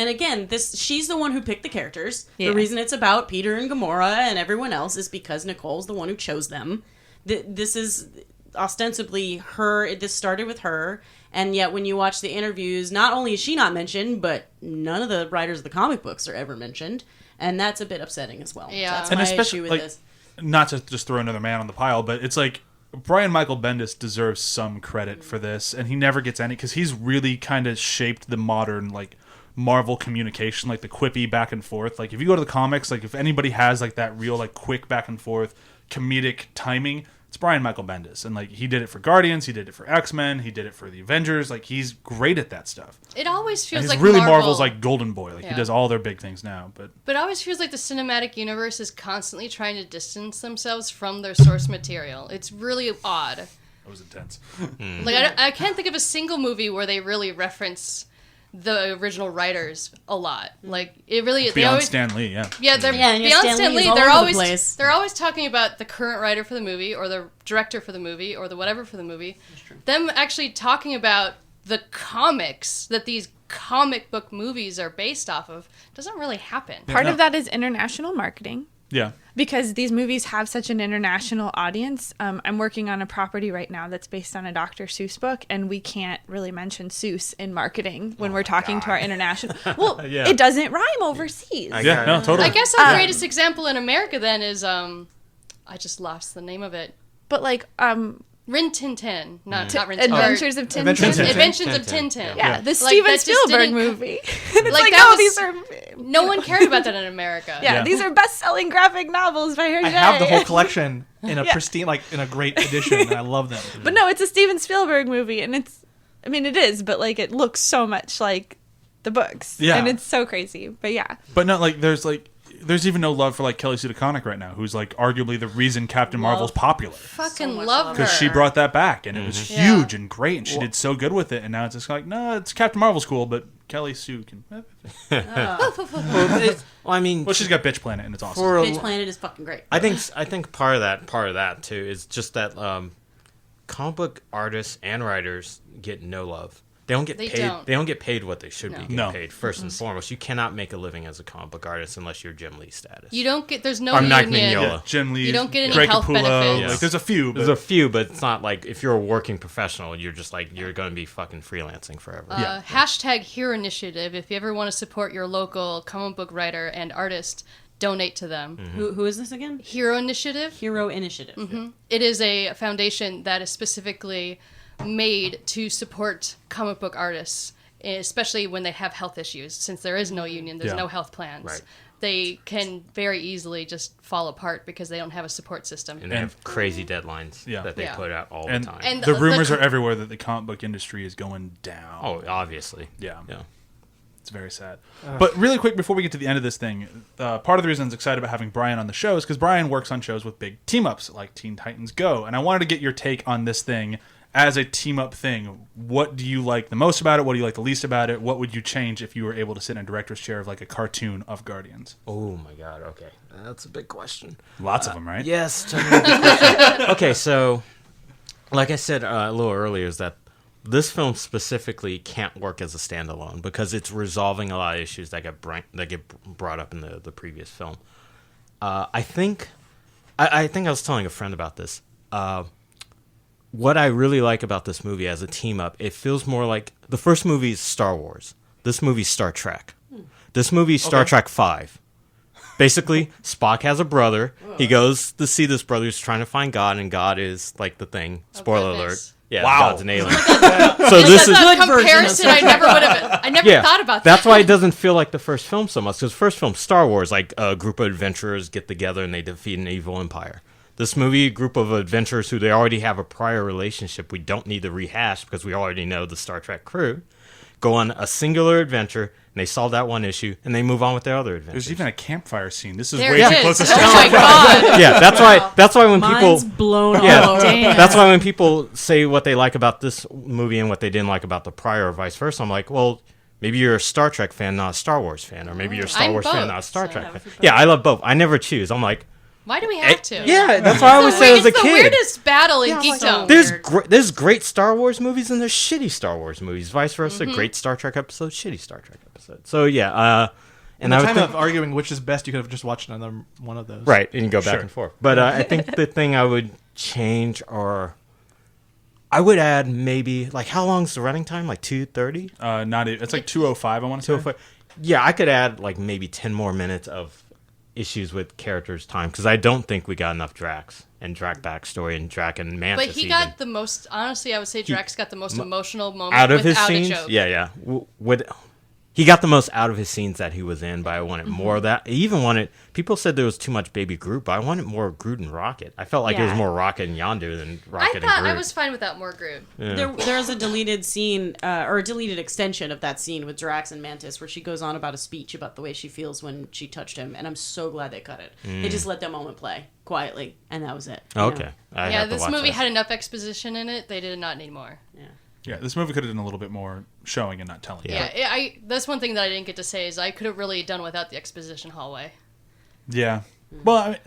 C: and again, she's the one who picked the characters.
F: Yeah.
C: The reason it's about Peter and Gamora and everyone else is because Nicole's the one who chose them. This is ostensibly her. This started with her, and yet when you watch the interviews, not only is she not mentioned, but none of the writers of the comic books are ever mentioned, and that's a bit upsetting as well.
D: Yeah.
C: That's
A: And
C: my
A: especially,
C: issue with
A: like,
C: this.
A: Not to just throw another man on the pile, but it's like Brian Michael Bendis deserves some credit for this, and he never gets any because he's really kind of shaped the modern Marvel communication, like the quippy back and forth. Like, if you go to the comics, like if anybody has like that real quick back and forth comedic timing, it's Brian Michael Bendis. And he did it for Guardians, he did it for X-Men, he did it for the Avengers. Like, he's great at that stuff.
D: It always
A: And
D: feels
A: he's
D: like
A: really
D: Marvel,
A: Marvel's golden boy. He
D: Yeah.
A: does all their big things now. But
D: But it always feels like the cinematic universe is constantly trying to distance themselves from their source material. It's really odd.
A: that was intense.
D: Like, I can't think of a single movie where they really reference the original writers a lot. Like it really they
A: Beyond
D: always
A: Stan Lee, yeah.
D: they're
C: and
D: beyond
C: Stan
D: Stan
C: Lee is
D: Lee.
C: all
D: They're
C: over the
D: always
C: place.
D: they're always talking about the current writer for the movie or the director for the movie or the whatever for the movie. Them actually talking about the comics that these comic book movies are based off of doesn't really happen.
F: Part of that is international marketing.
A: Yeah.
F: Because these movies have such an international audience. I'm working on a property right now that's based on a Dr. Seuss book, and we can't really mention Seuss in marketing when we're talking to our international. Well, it doesn't rhyme overseas.
A: Yeah, no, totally.
D: I guess our greatest example in America then is I just lost the name of it.
F: But like,
D: Rin Tin Tin, not Rin Tin.
F: Adventures of Tintin.
B: Adventures
D: Adventures of Tintin.
F: Yeah, the
D: Like,
F: Steven
D: that just
F: Spielberg
D: didn't
F: movie. And it's
D: like,
F: like,
D: that
F: no,
D: was-
F: these are
D: No one cared about that in America.
F: yeah,
A: Yeah.
F: these are best-selling graphic novels by Hergé.
B: I have the whole collection in a pristine, like in a great edition, and I love them.
F: But no, it's a Steven Spielberg movie, and it's, I mean, it is, but like it looks so much like the books.
A: Yeah.
F: And it's so crazy. But yeah.
A: But not there's even no love for like Kelly Sue DeConnick right now, who's like arguably the reason Captain Marvel's popular.
D: Fucking
C: much
D: love
C: love.
D: her.
A: Because she brought that back, and it was
D: Yeah.
A: huge and great, and she did so good with it. And now it's just like, no, it's Captain Marvel's cool, but Kelly Sue can.
E: Well, I mean,
A: Well, she's got Bitch Planet, and it's awesome.
E: for a-
C: Bitch Planet is fucking great.
E: I think part of that too is just that comic book artists and writers get no love. They don't get
D: They
E: paid.
D: don't.
E: They don't get paid what they should be getting
A: No.
E: paid. First and foremost, you cannot make a living as a comic book artist unless you're Jim Lee status.
D: You don't get. There's no
E: I'm Mike
D: union.
E: Mignola.
A: Yeah, Jim Lee,
D: You don't get any
A: Greg
D: health
A: Capullo,
D: benefits.
A: Like, there's a few, but
E: There's a few, but it's not like if you're a working professional, you're just like you're going to be fucking freelancing forever.
D: Hashtag Hero Initiative. If you ever want to support your local comic book writer and artist, donate to them.
C: Who is this again?
D: Hero Initiative.
C: Hero Initiative.
D: It is a foundation that is specifically made to support comic book artists, especially when they have health issues. Since there is no union, there's
A: Yeah.
D: no health plans.
E: Right.
D: They can very easily just fall apart because they don't have a support system.
E: And they have crazy deadlines
A: Yeah.
E: that they
D: Yeah.
E: put out all
A: and
E: the time.
D: And
A: the
D: the-
A: rumors
D: the-
A: are everywhere that the comic book industry is going down.
E: oh, obviously.
A: Yeah.
E: Yeah.
A: It's very sad. But really quick, before we get to the end of this thing, part of the reason I was excited about having Bryan on the show is because Bryan works on shows with big team-ups like Teen Titans Go. And I wanted to get your take on this thing as a team-up thing. What do you like the most about it? What do you like the least about it? What would you change if you were able to sit in a director's chair of like a cartoon of Guardians?
E: Oh my God. Okay, that's a big question.
A: Lots of them, right?
E: Yes. tell me the okay, so like I said a little earlier, is that this film specifically can't work as a standalone because it's resolving a lot of issues that get brought up in the previous film. I think I was telling a friend about this. What I really like about this movie as a team up, it feels more like the first movie is Star Wars. This movie's Star Trek. This movie's Star Trek 5. Basically, Spock has a brother. He goes to see this brother who's trying to find God, and God is like the thing. Spoiler alert.
D: goodness.
E: Yeah,
A: Wow.
E: God's an alien. So this
D: That's
E: is
D: a
C: good version of
D: comparison I never would have. I never thought about that.
E: that's why it doesn't feel like the first film so much. Because first film, Star Wars, like a group of adventurers get together and they defeat an evil empire. This movie, a group of adventurers who they already have a prior relationship. We don't need to rehash because we already know the Star Trek crew. Go on a singular adventure and they solve that one issue and they move on with their other adventures.
A: There's even a campfire scene. This is
D: There
A: way
D: it
A: too
D: is.
A: close to
D: Oh
A: Star
D: my
A: Trek.
D: god.
E: Yeah, that's why when
C: Mind's
E: people
C: blown
E: Yeah.
C: all over.
E: That's why when people say what they like about this movie and what they didn't like about the prior or vice versa, I'm like, well, maybe you're a Star Trek fan, not a Star Wars fan, or maybe you're a Star
D: I'm
E: Wars fan,
D: both,
E: not a Star
D: so-
E: Trek fan. Yeah, I love both. I never choose. I'm like,
D: Why do we have to?
E: yeah, that's why I always say as a
D: It's the
E: kid.
D: weirdest battle in geekdom.
E: There's great Star Wars movies and there's shitty Star Wars movies. Vice versa, great Star Trek episodes, shitty Star Trek episodes. So yeah,
B: In
E: and
B: the
E: I would
B: time
E: think,
B: of arguing which is best, you could have just watched another one of those.
E: right, and you go back
A: Sure.
E: and forth. But I think the thing I would change, or I would add maybe like how long's the running time? Like 2:30.
A: It's like 2:05. I want to say.
E: Yeah, I could add like maybe 10 more minutes of issues with characters' time because I don't think we got enough Drax and Drax backstory and Drax and Mantis.
D: But he
E: even.
D: got the most. Honestly, I would say Drax got the most emotional moment
E: out of his
D: without
E: scenes.
D: a joke.
E: Yeah. He got the most out of his scenes that he was in, but I wanted more of that. I even wanted. People said there was too much Baby Groot, but I wanted more Groot and Rocket. I felt like there was
C: Yeah.
E: more Rocket and Yondu than
D: I
E: Rocket and
D: thought
E: Groot.
D: I was fine without more Groot.
C: There's a deleted scene, or a deleted extension of that scene with Drax and Mantis, where she goes on about a speech about the way she feels when she touched him, and I'm so glad they cut it. They just let that moment play quietly, and that was it. you know?
E: Okay. I
D: Yeah,
E: have to
D: this
E: watch
D: movie
E: that.
D: had enough exposition in it. They did not need more.
C: Yeah.
A: Yeah, this movie could have done a little bit more showing and not telling.
D: Yeah, that's one thing that I didn't get to say is I could have really done without the exposition hallway.
A: Yeah. Well, I mean,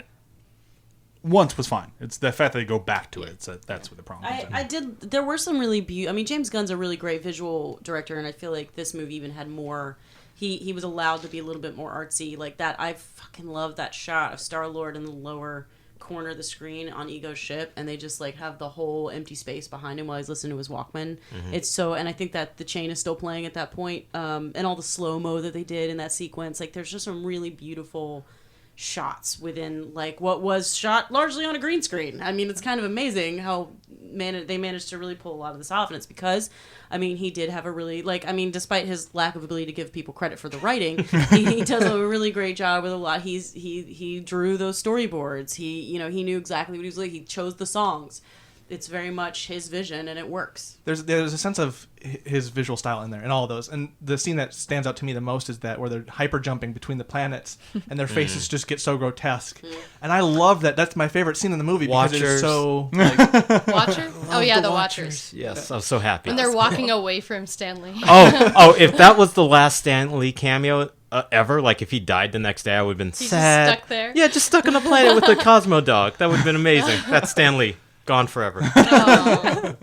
A: once was fine. It's the fact that they go back to it. That's what the problem is.
C: There were some really I mean, James Gunn's a really great visual director, and I feel like this movie even had more. He was allowed to be a little bit more artsy, like that. I fucking love that shot of Star-Lord in the lower corner of the screen on Ego's ship, and they just like have the whole empty space behind him while he's listening to his Walkman. It's so, and I think that the chain is still playing at that point, and all the slow-mo that they did in that sequence. Like, there's just some really beautiful shots within like what was shot largely on a green screen. I mean, it's kind of amazing how they managed to really pull a lot of this off, and it's because, I mean, he did have a really, like, I mean, despite his lack of ability to give people credit for the writing, he does a really great job with a lot. He drew those storyboards. He knew exactly what he was like. He chose the songs. It's very much his vision, and it works.
B: There's a sense of his visual style in there, in all of those. And the scene that stands out to me the most is that where they're hyper jumping between the planets, and their faces just get so grotesque. And I love that. That's my favorite scene in the movie because it is so. Like,
D: Watcher? Oh yeah, the Watchers.
E: Yes, I was so happy.
D: And they're walking away from Stanley.
E: Oh, if that was the last Stan Lee cameo ever, like if he died the next day, I would have been
D: He's
E: sad.
D: just stuck there.
E: Yeah, just stuck on a planet with the Cosmo dog. That would have been amazing. That's Stan Lee. Gone forever.
D: Oh.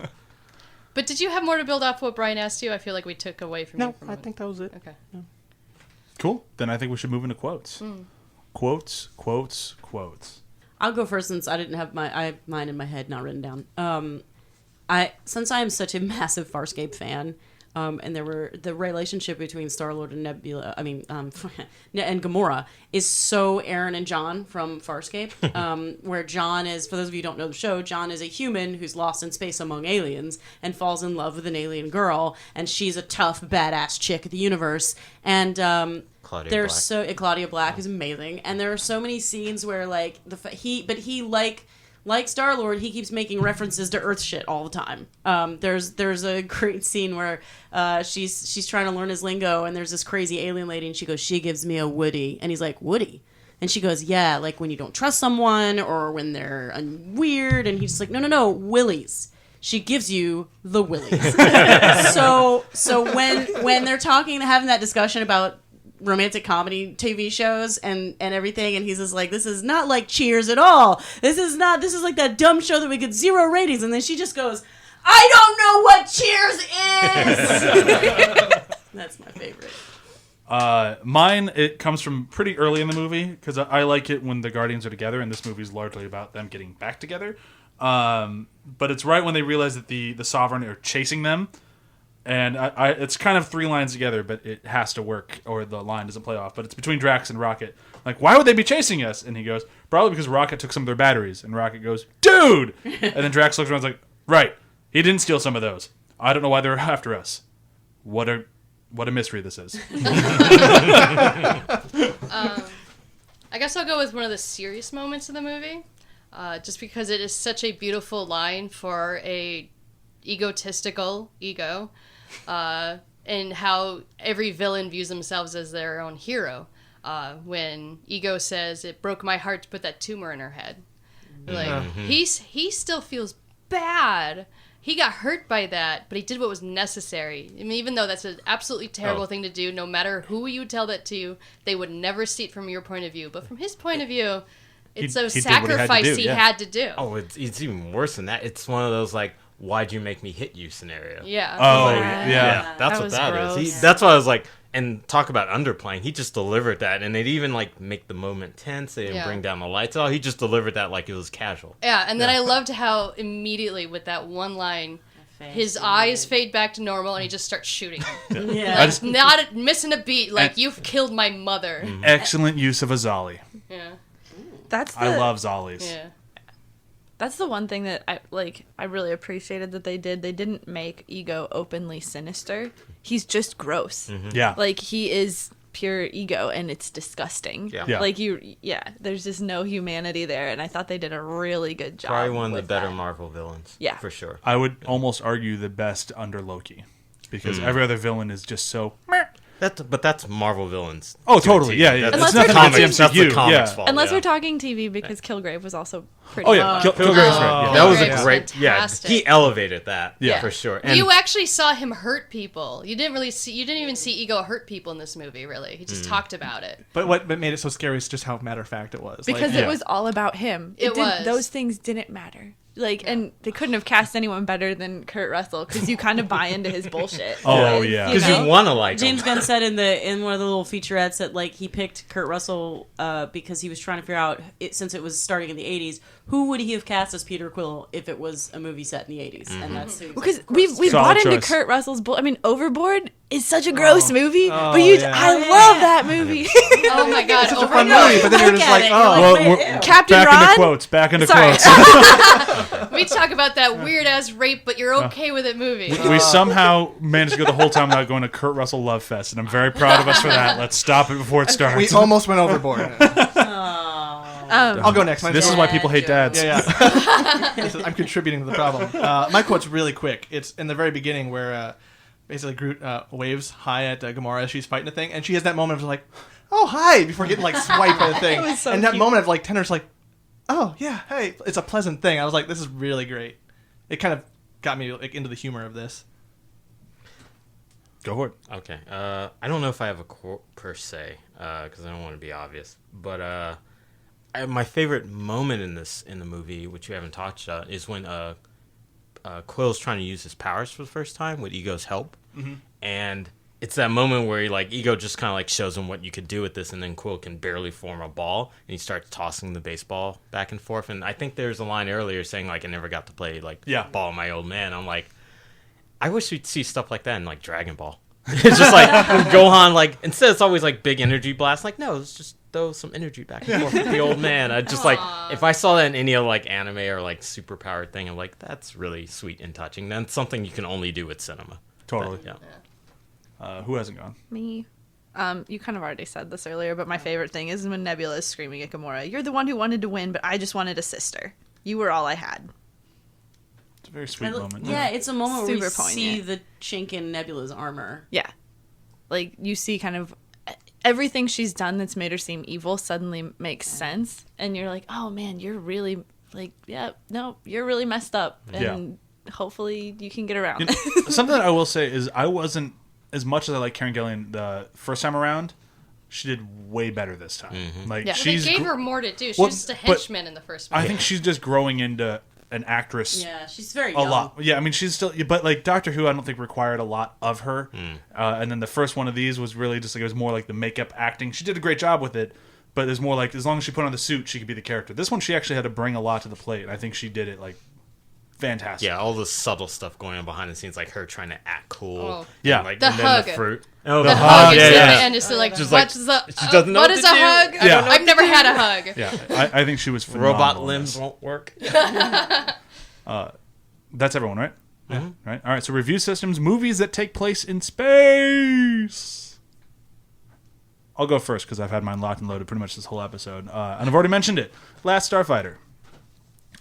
D: But did you have more to build off what Brian asked you? I feel like we took away from you.
E: No, I think that was it.
D: Okay.
E: Yeah.
A: Cool. Then I think we should move into quotes. Quotes.
C: I'll go first since I didn't have I have mine in my head, not written down. Since I am such a massive Farscape fan, and the relationship between Star-Lord and Nebula, and Gamora is so Aaron and John from Farscape, where John is, for those of you who don't know the show, John is a human who's lost in space among aliens and falls in love with an alien girl, and she's a tough, badass chick of the universe, and Claudia Black is amazing, and there are so many scenes where like like Star-Lord, he keeps making references to Earth shit all the time. There's a great scene where she's trying to learn his lingo, and there's this crazy alien lady, and she goes, "She gives me a Woody," and he's like, "Woody?" And she goes, "Yeah, like when you don't trust someone or when they're weird," and he's like, "No, willies. She gives you the willies." so when they're having that discussion about romantic comedy TV shows and everything, and he's just like, "This is not like Cheers at all. This is like that dumb show that we get 0 ratings." And then she just goes, "I don't know what Cheers is." That's my favorite.
A: Mine, it comes from pretty early in the movie because I like it when the Guardians are together, and this movie's largely about them getting back together. But it's right when they realize that the Sovereign are chasing them. And it's kind of 3 lines together, but it has to work, or the line doesn't play off. But it's between Drax and Rocket. Like, why would they be chasing us? And he goes, "Probably because Rocket took some of their batteries." And Rocket goes, "Dude!" And then Drax looks around and is like, "Right, he didn't steal some of those. I don't know why they're after us. What a mystery this is."
D: I guess I'll go with one of the serious moments of the movie, just because it is such a beautiful line for a egotistical ego, and how every villain views themselves as their own hero. When Ego says, "It broke my heart to put that tumor in her head," like he still feels bad. He got hurt by that, but he did what was necessary. I mean, even though that's an absolutely terrible thing to do, no matter who you tell that to, they would never see it from your point of view. But from his point of view, it's a sacrifice he had to do.
E: Oh, it's even worse than that. It's one of those like, "Why'd you make me hit you?" scenario.
D: Yeah.
A: Oh,
E: yeah. That's what that is. That's why I was like, and talk about underplaying. He just delivered that, and they'd even like make the moment tense. They didn't bring down the lights. Oh, he just delivered that like it was casual.
D: Yeah, and then I loved how immediately with that one line, his eyes fade back to normal, and he just starts shooting. Like, not missing a beat. Like, "You've killed my mother."
A: Excellent use of a Zolly.
D: Yeah.
A: I love Zollies.
D: Yeah.
F: That's the one thing that I really appreciated that they did. They didn't make Ego openly sinister. He's just gross.
A: Yeah.
F: Like, he is pure ego, and it's disgusting.
E: Yeah.
F: Like, there's just no humanity there, and I thought they did a really good job.
E: Probably one of the
F: with
E: better
F: that.
E: Marvel villains.
F: Yeah.
E: For sure.
A: I would almost argue the best under Loki, because every other villain is just so meh.
E: That's Marvel villains.
A: Oh,
E: to a
A: totally.
E: T.
A: Yeah, yeah.
E: That's
F: Unless
E: the
F: we're
E: comics.
A: talking
E: That's the
A: MCU,
E: comics
A: yeah.
E: fault.
F: Unless
E: yeah.
F: we're talking TV, because Kilgrave was also pretty.
A: Oh yeah, Kilgrave's right. Yeah.
E: That was
D: Kilgrave's
E: a great. Yeah,
D: fantastic.
E: he elevated that.
A: Yeah.
E: for sure. And
D: You actually saw him hurt people. You didn't even see Ego hurt people in this movie. Really, he just talked about it.
B: But what made it so scary is just how matter of fact it was.
F: because
B: like,
F: it was all about him.
D: It was.
F: Those things didn't matter. And they couldn't have cast anyone better than Kurt Russell because you kind of buy into his bullshit.
A: Oh, yeah.
F: You
E: because
F: know?
E: you want to like
C: James
E: him.
C: Gunn said in one of the little featurettes that like he picked Kurt Russell because he was trying to figure out since it was starting in the 80s, who would he have cast as Peter Quill if it was a movie set in the 80s? And that's who
F: Because
C: of course.
F: we
A: Solid
F: bought into
A: choice.
F: Kurt Russell's bull. I mean, Overboard is such a gross movie,
B: Oh,
F: but
B: yeah.
F: I love that movie.
D: Oh my god!
B: It's a
D: Over
B: fun
D: and over.
B: movie, but then you're
C: Look
B: just
C: at
B: like,
C: it,
B: oh.
C: you're
A: Well,
C: like,
A: we're-
C: ew.
F: Captain
A: Back
F: Ron.
A: into quotes. Back into
F: Sorry.
A: quotes.
D: We talk about that weird ass rape, but you're okay with it movie.
A: We somehow managed to go the whole time without going to Kurt Russell Love Fest, and I'm very proud of us for that. Let's stop it before it starts.
B: We almost went overboard. I'll go next.
A: This is why people hate dads.
B: Yeah. I'm contributing to the problem. My quote's really quick. It's in the very beginning where basically Groot waves hi at Gamora as she's fighting the thing, and she has that moment of like, oh, hi, before getting like swiped by the thing.
F: was so
B: and that
F: cute.
B: moment of like Tender's like, oh, yeah, hey, it's a pleasant thing. I was like, this is really great. It kind of got me like into the humor of this.
A: Go for it.
E: Okay. I don't know if I have a quote per se, because I don't want to be obvious. But my favorite moment in the movie, which we haven't touched on, is when Quill's trying to use his powers for the first time with Ego's help, and it's that moment where Ego just kind of like shows him what you could do with this, and then Quill can barely form a ball, and he starts tossing the baseball back and forth. And I think there's a line earlier saying like, I never got to play ball with my old man. I'm like, I wish we'd see stuff like that in like Dragon Ball. It's just like Gohan, like instead it's always like big energy blast. Like no, it's just throw some energy back and forth with the old man. I just like if I saw that in any like anime or like superpowered thing, I'm like that's really sweet and touching. That's something you can only do with cinema.
A: Totally.
E: Yeah.
A: Who hasn't gone?
F: Me. You kind of already said this earlier, but my favorite thing is when Nebula is screaming at Gamora, "You're the one who wanted to win, but I just wanted a sister. You were all I had."
A: It's a very sweet moment.
C: Yeah, it's a moment where we
F: Super
C: see
F: poignant.
C: the chink in Nebula's armor.
F: Yeah. Like, you see kind of everything she's done that's made her seem evil suddenly makes sense. And you're like, oh, man, you're really, like, yeah, no, you're really messed up. And hopefully you can get around.
A: You know, something that I will say is I wasn't, as much as I like Karen Gillan the first time around, she did way better this time. Like
F: Yeah.
D: Well, they
A: she's
D: gave her more to do. She
A: Well,
D: was just a
A: but
D: henchman in the first movie.
A: I think she's just growing into an actress
C: Yeah, she's very
A: a
C: young.
A: lot. Yeah, I mean she's still, but like Doctor Who, I don't think required a lot of her. And then the first one of these was really just like it was more like the makeup acting. She did a great job with it, but there's more like as long as she put on the suit, she could be the character. This one she actually had to bring a lot to the plate. And I think she did it like fantastic.
E: Yeah, all the subtle stuff going on behind the scenes, like her trying to act cool.
D: Oh.
A: Yeah.
E: and, like,
D: The
E: and then
D: hug.
E: the fruit. Oh,
D: the
E: the
D: hug
E: hug.
D: is
E: Yeah,
D: at the
E: yeah.
D: end is like,
E: Just like,
D: what's the,
E: she doesn't know
D: what
E: what
D: is
E: to
D: a
E: do.
D: hug?
E: I don't know
D: I've never had a hug.
A: Yeah, I think she was phenomenal.
E: Robot
A: in
E: limbs
A: this.
E: won't work.
A: That's everyone, right? Yeah. Right. All right. So review systems, movies that take place in space. I'll go first because I've had mine locked and loaded pretty much this whole episode, and I've already mentioned it. Last Starfighter.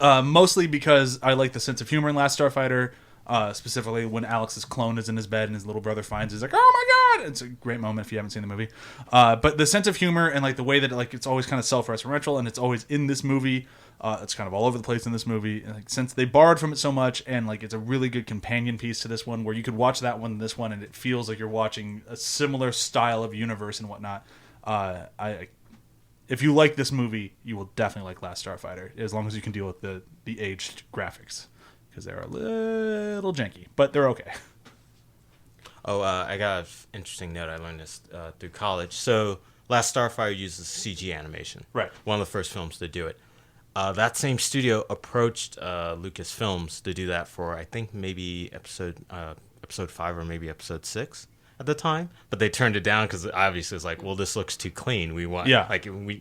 A: Mostly because I like the sense of humor in Last Starfighter. Specifically when Alex's clone is in his bed and his little brother finds it, he's like, oh my god, it's a great moment if you haven't seen the movie. But the sense of humor and like the way that like it's always kind of self-referential and it's always in this movie. It's kind of all over the place in this movie. And, like, since they borrowed from it so much, and like it's a really good companion piece to this one, where you could watch that one and this one, and it feels like you're watching a similar style of universe and whatnot. If you like this movie, you will definitely like Last Starfighter, as long as you can deal with the aged graphics, because they're a little janky, but they're okay.
E: Oh, I got an interesting note. I learned this through college. So, Last Starfighter uses CG animation.
A: Right.
E: One of the first films to do it. That same studio approached Lucasfilms to do that for, I think, maybe episode 5 or maybe episode 6 at the time. But they turned it down because obviously it's like, well, this looks too clean. We want,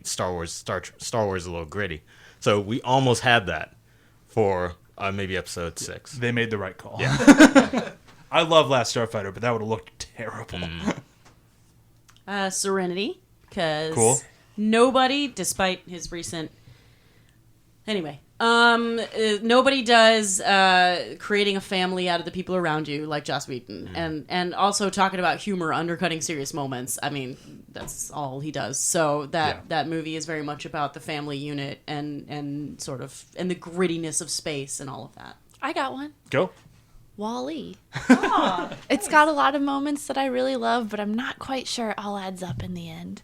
E: Star Wars is a little gritty. So we almost had that for maybe episode 6.
A: They made the right call.
E: Yeah.
A: I love Last Starfighter, but that would have looked terrible.
C: Serenity, because
A: Cool.
C: nobody, despite his recent Anyway, nobody does creating a family out of the people around you like Joss Whedon, and also talking about humor undercutting serious moments. I mean, that's all he does. So that movie is very much about the family unit and sort of and the grittiness of space and all of that.
F: I got one.
A: Go.
F: Wall-E. It's got a lot of moments that I really love, but I'm not quite sure it all adds up in the end.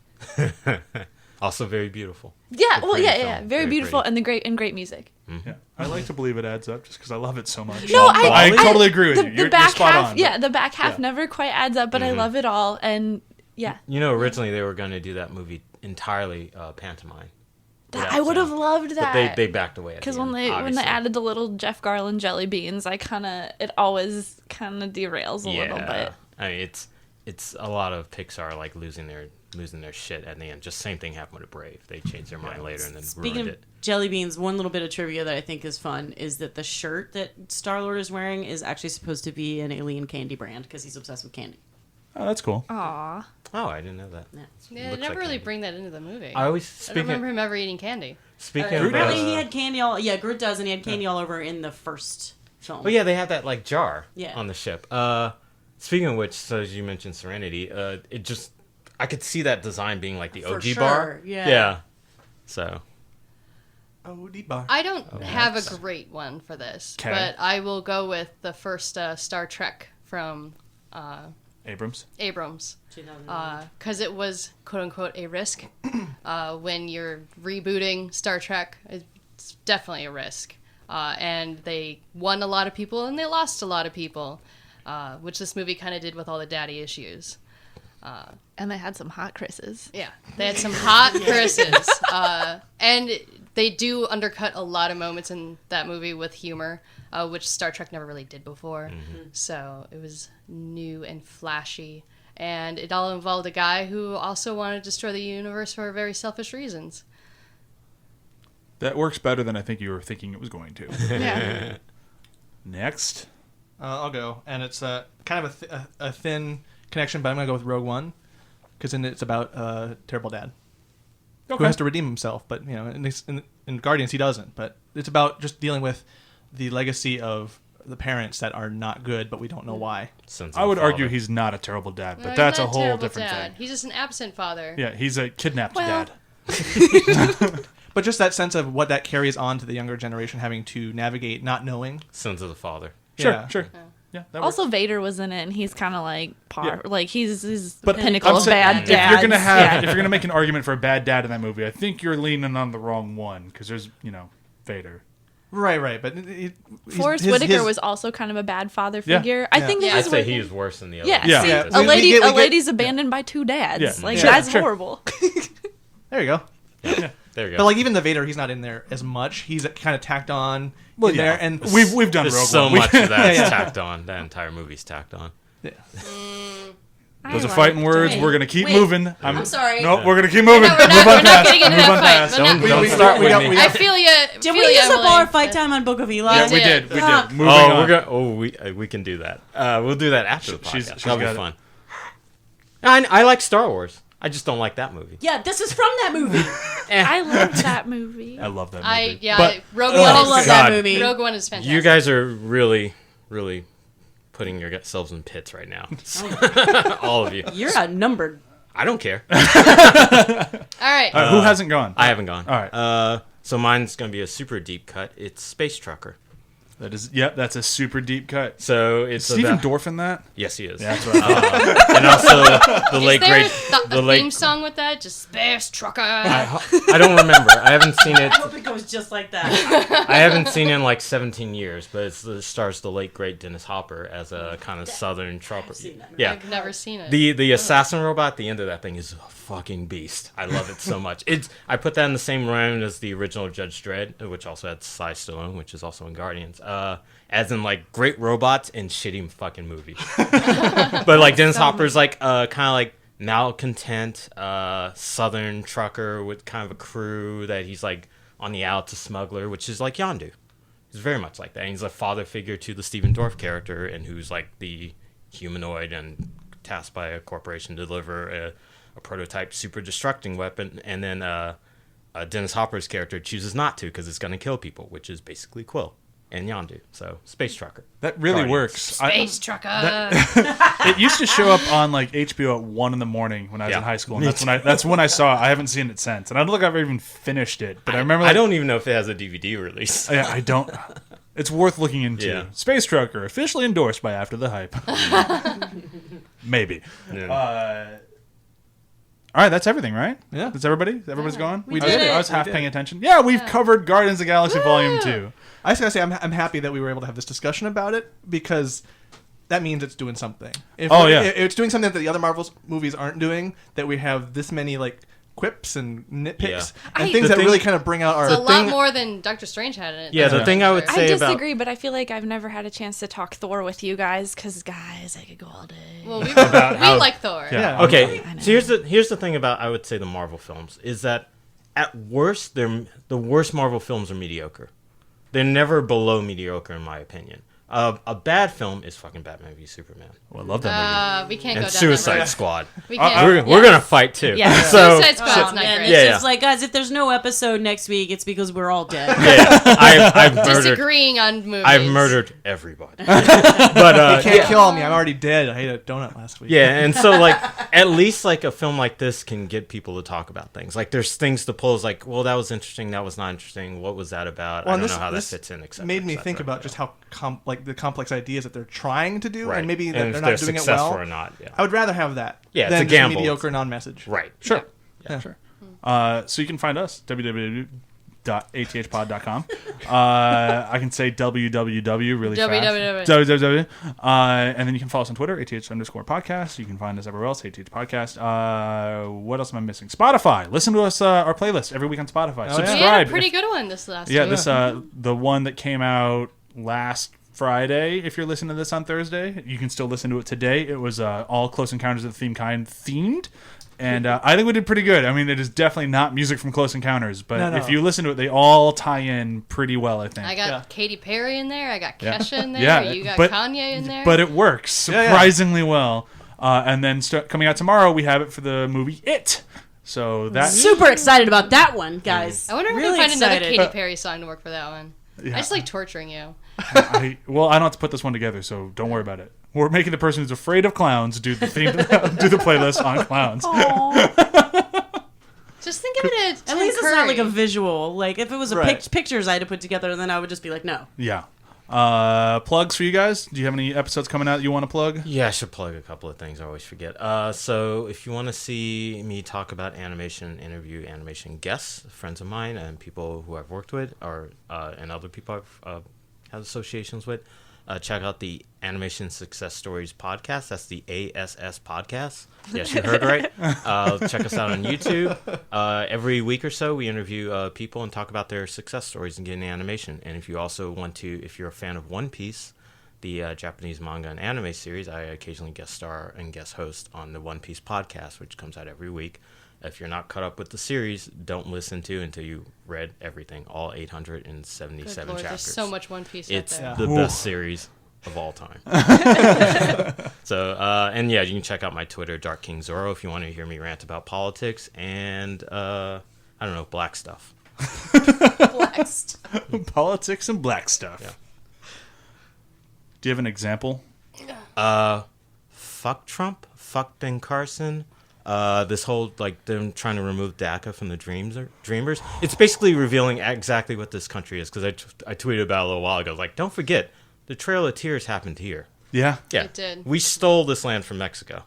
E: Also very beautiful.
F: Yeah, well,
E: pretty
F: yeah.
E: film.
F: Very beautiful
E: pretty.
F: and great music.
A: Yeah, I like to believe it adds up just because I love it so much.
F: No,
A: But I totally agree with you.
F: The
A: You're
F: back
A: spot
F: half,
A: on.
F: yeah, the back half
A: yeah.
F: never quite adds up, but I love it all, and yeah.
E: You know, originally they were going to do that movie entirely pantomime.
F: I would have loved
E: But
F: that.
E: they backed away.
F: Because when they added the little Jeff Garland jelly beans, it always kind of derails a little bit.
E: I mean, it's a lot of Pixar like losing their shit at the end. Just same thing happened with Brave. They changed their mind later and then
C: Speaking
E: ruined
C: of
E: it.
C: jelly beans, one little bit of trivia that I think is fun is that the shirt that Star-Lord is wearing is actually supposed to be an alien candy brand because he's obsessed with candy.
A: Oh, that's cool.
F: Aw.
E: Oh, I didn't know that.
C: Yeah.
D: Yeah, they
E: Looks
D: never
E: like
D: really
E: candy.
D: bring that into the movie.
E: I always
D: I don't remember him ever eating candy.
E: speaking of
C: Really, he had candy all. Yeah, Groot does, and he had candy all over in the first film.
E: Oh yeah, they have that like jar
C: Yeah.
E: on the ship. Speaking of which, so as you mentioned Serenity, I could see that design being like the
C: For
E: OG
C: sure,
E: bar.
C: yeah.
E: Yeah. So
A: OD bar.
D: I don't have a great one for this,
A: 'Kay.
D: but I will go with the first Star Trek from
A: Abrams.
D: Abrams.
C: 2009.
D: Because it was quote unquote a risk. When you're rebooting Star Trek, it's definitely a risk. And they won a lot of people and they lost a lot of people, which this movie kind of did with all the daddy issues.
F: And they had some hot Chris's.
D: Yeah, they had some hot Chris's. And they do undercut a lot of moments in that movie with humor, which Star Trek never really did before. So it was new and flashy. And it all involved a guy who also wanted to destroy the universe for very selfish reasons.
A: That works better than I think you were thinking it was going to.
F: Yeah.
A: Next.
B: I'll go, and it's kind of a thin connection, but I'm gonna go with Rogue One because it's about terrible dad who has to redeem himself. But you know, in Guardians he doesn't. But it's about just dealing with the legacy of the parents that are not good, but we don't know why.
E: Sons
A: I
E: of
A: would
E: the
A: argue
E: father.
A: he's not a terrible dad, but
D: No, he's
A: that's a
D: not
A: whole
D: terrible
A: different
D: dad.
A: thing.
D: He's just an absent father.
A: Yeah, he's a kidnapped
F: Well-
A: dad.
B: But just that sense of what that carries on to the younger generation, having to navigate not knowing.
E: Sons of the Father.
A: Sure,
B: Yeah.
A: sure. Yeah, that
F: Also,
A: works.
F: Vader was in it, and he's kind of like
A: Yeah.
F: like he's the
A: But
F: pinnacle
A: I'm
F: of
A: saying,
F: bad
A: if
F: dads.
A: you're gonna
F: Yeah.
A: if you're gonna make an argument for a bad dad in that movie, I think you're leaning on the wrong one because there's Vader.
B: Right. But
F: Forrest Whitaker was also kind of a bad father
A: Yeah.
F: figure. I think
D: Yeah.
F: this
E: I'd
F: is
E: say
F: what-
E: he was worse than the other.
F: Yeah,
A: Yeah.
F: see,
A: Yeah.
F: a
B: We
F: lady,
B: get-
F: a lady's abandoned by two dads.
A: Yeah.
F: Like
A: Sure,
F: that's
A: sure.
F: horrible.
B: There you go.
E: There you go.
B: But like even the Vader, he's not in there as much. He's kind of tacked on in there, and
A: we've done
E: There's
A: Rogue
E: so
A: One.
E: much of that's
B: Yeah.
E: tacked on. That entire movie's tacked on.
A: Those are fighting words.
C: Wait,
A: We're gonna keep
C: wait.
A: moving.
C: I'm sorry.
A: No, we're gonna keep moving.
D: No, we're not-
A: Move
D: we're
A: on
D: not
A: past.
D: getting into
A: Move
D: that
A: on
D: fight.
A: past.
D: We're not-
E: Don't start with me.
D: I feel you.
C: Did we use up all our fight time on Book of Eli?
A: Yeah, we did. We
C: Fuck.
A: did. Moving on.
E: We're gonna. we can do that. We'll do that after the podcast.
A: She's
E: That'll
A: got
E: be
A: it.
E: fun. I like Star Wars. I just don't like that movie.
C: Yeah, this is from that movie.
F: I loved that movie.
A: I love that movie.
D: But Rogue
C: We all
D: One
C: love
D: is
C: that
E: God.
C: movie.
D: Rogue One is fantastic.
E: You guys are really, really putting yourselves in pits right now. All of you.
C: You're outnumbered.
E: I don't care.
D: All right.
A: Who hasn't gone?
E: I haven't gone.
A: All right.
E: So mine's gonna be a super deep cut. It's Space Trucker.
A: That is. Yep. That's a super deep cut.
E: So it's
A: Stephen
E: about,
A: Dorff in that?
E: Yes, he is.
A: Yeah, that's what I thought.
E: And also the
D: Is
E: late
D: there
E: great.
D: a
E: The late.
D: theme song with that? Just Space Trucker.
E: I don't remember. I haven't seen it.
C: I hope it goes just like that.
E: I haven't seen it in like 17 years, but it stars the late great Dennis Hopper as a kind of southern trooper.
C: seen that.
E: Yeah.
D: I've never seen it.
E: The assassin robot at the end of that thing is a fucking beast. I love it so much. I put that in the same round as the original Judge Dredd, which also had Cy Stallone, which is also in Guardians. As in like great robots and shitty fucking movies. But like Dennis Hopper's like kind of like malcontent southern trucker with kind of a crew that he's like on the out to smuggler, which is like Yondu. He's very much like that. And he's a father figure to the Stephen Dorff character, and who's like the humanoid and tasked by a corporation to deliver a prototype super destructing weapon. And then Dennis Hopper's character chooses not to because it's going to kill people, which is basically Quill and Yondu. So, Space Trucker.
A: That really
E: Guardians.
A: works.
D: Space trucker.
A: It used to show up on like HBO at 1 in the morning when I was in high school, and that's when I saw it. I haven't seen it since, and I don't think I've even finished it. But I remember.
E: I don't even know if it has a DVD release.
A: Yeah, I don't. It's worth looking into.
E: Yeah.
A: Space Trucker, officially endorsed by After the Hype. Maybe.
E: Yeah.
A: All right, that's everything, right?
B: Yeah.
A: That's everybody? Everybody's gone?
C: We did it.
A: I was half paying attention. Yeah, we've covered Guardians of the Galaxy Volume 2.
B: I just gotta say, I'm happy that we were able to have this discussion about it because that means it's doing something. If it's doing something that the other Marvel movies aren't doing, that we have this many like quips and nitpicks and things that really kind of bring out our.
D: It's a lot more than Doctor Strange had in it.
E: Yeah, the thing I would say
F: I
E: about
F: disagree, but I feel like I've never had a chance to talk Thor with you guys because, guys, I could go all day.
D: Well, we
E: how-
D: like Thor.
B: Yeah.
E: Okay, so here's the thing about I would say the Marvel films is that at worst the worst Marvel films are mediocre. They're never below mediocre in my opinion. A bad film is fucking Batman v Superman
A: Well, I love that
D: We can't
E: and
D: go down
E: Suicide
D: that
E: Squad.
D: road. We can't.
E: We're gonna fight too.
F: Yeah.
E: So
D: Suicide Squad's not
C: Man,
D: great.
C: it's
E: Yeah,
C: just
E: yeah.
C: like, guys, if there's no episode next week, it's because we're all dead.
E: yeah, I've murdered.
D: Disagreeing on movies.
E: I've murdered everybody. But
B: You can't kill me. I'm already dead. I ate a donut last week.
E: yeah, and so like at least like a film like this can get people to talk about things. Like there's things to pull. It's like, well, that was interesting. That was not interesting. What was that about?
B: Well,
E: I don't
B: this,
E: know how that
B: this
E: fits in. Etc.
B: made me think about just how the complex ideas that they're trying to do,
E: Right.
B: and maybe that
E: And
B: they're
E: if
B: not
E: they're
B: doing it
E: successful
B: well.
E: or not. Yeah.
B: I would rather have that
E: Yeah, it's
B: than
E: a
B: just
E: gamble.
B: mediocre non-message.
E: Right.
A: Sure.
B: Yeah.
A: Sure. So you can find us, www.athpod.com. I can say www really fast. www. And then you can follow us on Twitter, ATH_podcast. You can find us everywhere else, ATH Podcast. What else am I missing? Spotify. Listen to us, our playlist every week on Spotify.
B: Oh, yeah.
D: We
A: Subscribe.
D: had a pretty good one this last week.
A: This the one that came out last Friday. If you're listening to this on Thursday, you can still listen to it today. It was all Close Encounters of the Theme Kind themed. And I think we did pretty good. I mean, it is definitely not music from Close Encounters, but
B: No.
A: if you listen to it, they all tie in pretty well, I think.
D: I got Katy Perry in there. I got
A: Yeah.
D: Kesha in there.
A: Yeah,
D: You got
A: but-
D: Kanye in there.
A: But it works surprisingly well. And then coming out tomorrow, we have it for the movie It. So that
C: Super excited about that one, guys.
D: I wonder if we
C: really
D: can find another
C: excited.
D: Katy Perry song to work for that one. I just like torturing you.
A: I don't have to put this one together, so don't worry about it. We're making the person who's afraid of clowns do the theme, do the playlist on clowns.
D: Just think of it as
C: At least it's not like a visual. Like, if it was a
B: Right.
C: pictures I had to put together, then I would just be like, no.
A: Yeah. Plugs for you guys? Do you have any episodes coming out that you want to plug?
E: Yeah, I should plug a couple of things. I always forget. So if you want to see me talk about animation, interview animation guests, friends of mine, and people who I've worked with, or and other people I've had associations with, check out the Animation Success Stories podcast. That's the ASS podcast. Yes, you heard right. Check us out on YouTube. Every week or so, we interview people and talk about their success stories in getting animation. And if you also want to, if you're a fan of One Piece, the Japanese manga and anime series, I occasionally guest star and guest host on the One Piece podcast, which comes out every week. If you're not caught up with the series, don't listen to until you read everything, all 877
D: Good Lord,
E: chapters.
D: there's so much One Piece
E: It's
D: out there.
E: the best series of all time. So, and yeah, you can check out my Twitter, Dark King Zoro, if you want to hear me rant about politics and, I don't know, black stuff.
A: Politics and black stuff.
E: Yeah.
A: Do you have an example?
E: Fuck Trump, fuck Ben Carson. This whole, like, them trying to remove DACA from the Dreamers. It's basically revealing exactly what this country is, because I tweeted about it a little while ago. Like, don't forget, the Trail of Tears happened here.
A: Yeah.
E: Yeah.
D: It did.
E: We stole this land from Mexico.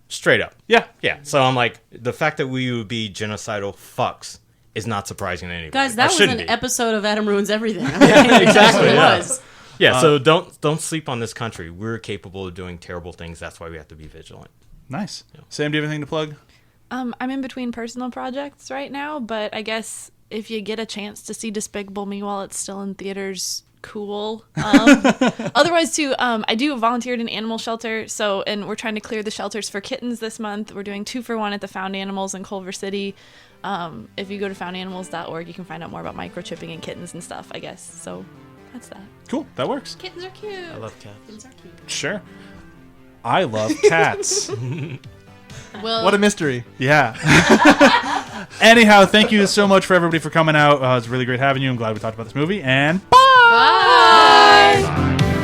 E: Straight up.
A: Yeah.
E: Yeah. So I'm like, the fact that we would be genocidal fucks is not surprising to anybody.
C: Guys, that was
E: shouldn't
C: an
E: be.
C: episode of Adam Ruins Everything. I mean,
E: exactly,
C: It
E: yeah.
C: was.
E: Yeah, so don't sleep on this country. We're capable of doing terrible things. That's why we have to be vigilant.
A: Nice. Sam, do you have anything to plug?
F: I'm in between personal projects right now, but I guess if you get a chance to see Despicable Me while it's still in theaters, cool. Otherwise, too, I do volunteer at an animal shelter, and we're trying to clear the shelters for kittens this month. We're doing 2-for-1 at the Found Animals in Culver City. If you go to foundanimals.org, you can find out more about microchipping and kittens and stuff, I guess. So that's that.
A: Cool. That works.
D: Kittens are cute.
E: I love cats.
A: Sure. I love cats.
D: Well,
B: What a mystery.
A: Yeah. Anyhow, thank you so much for everybody for coming out. It's really great having you. I'm glad we talked about this movie. And bye.
D: Bye.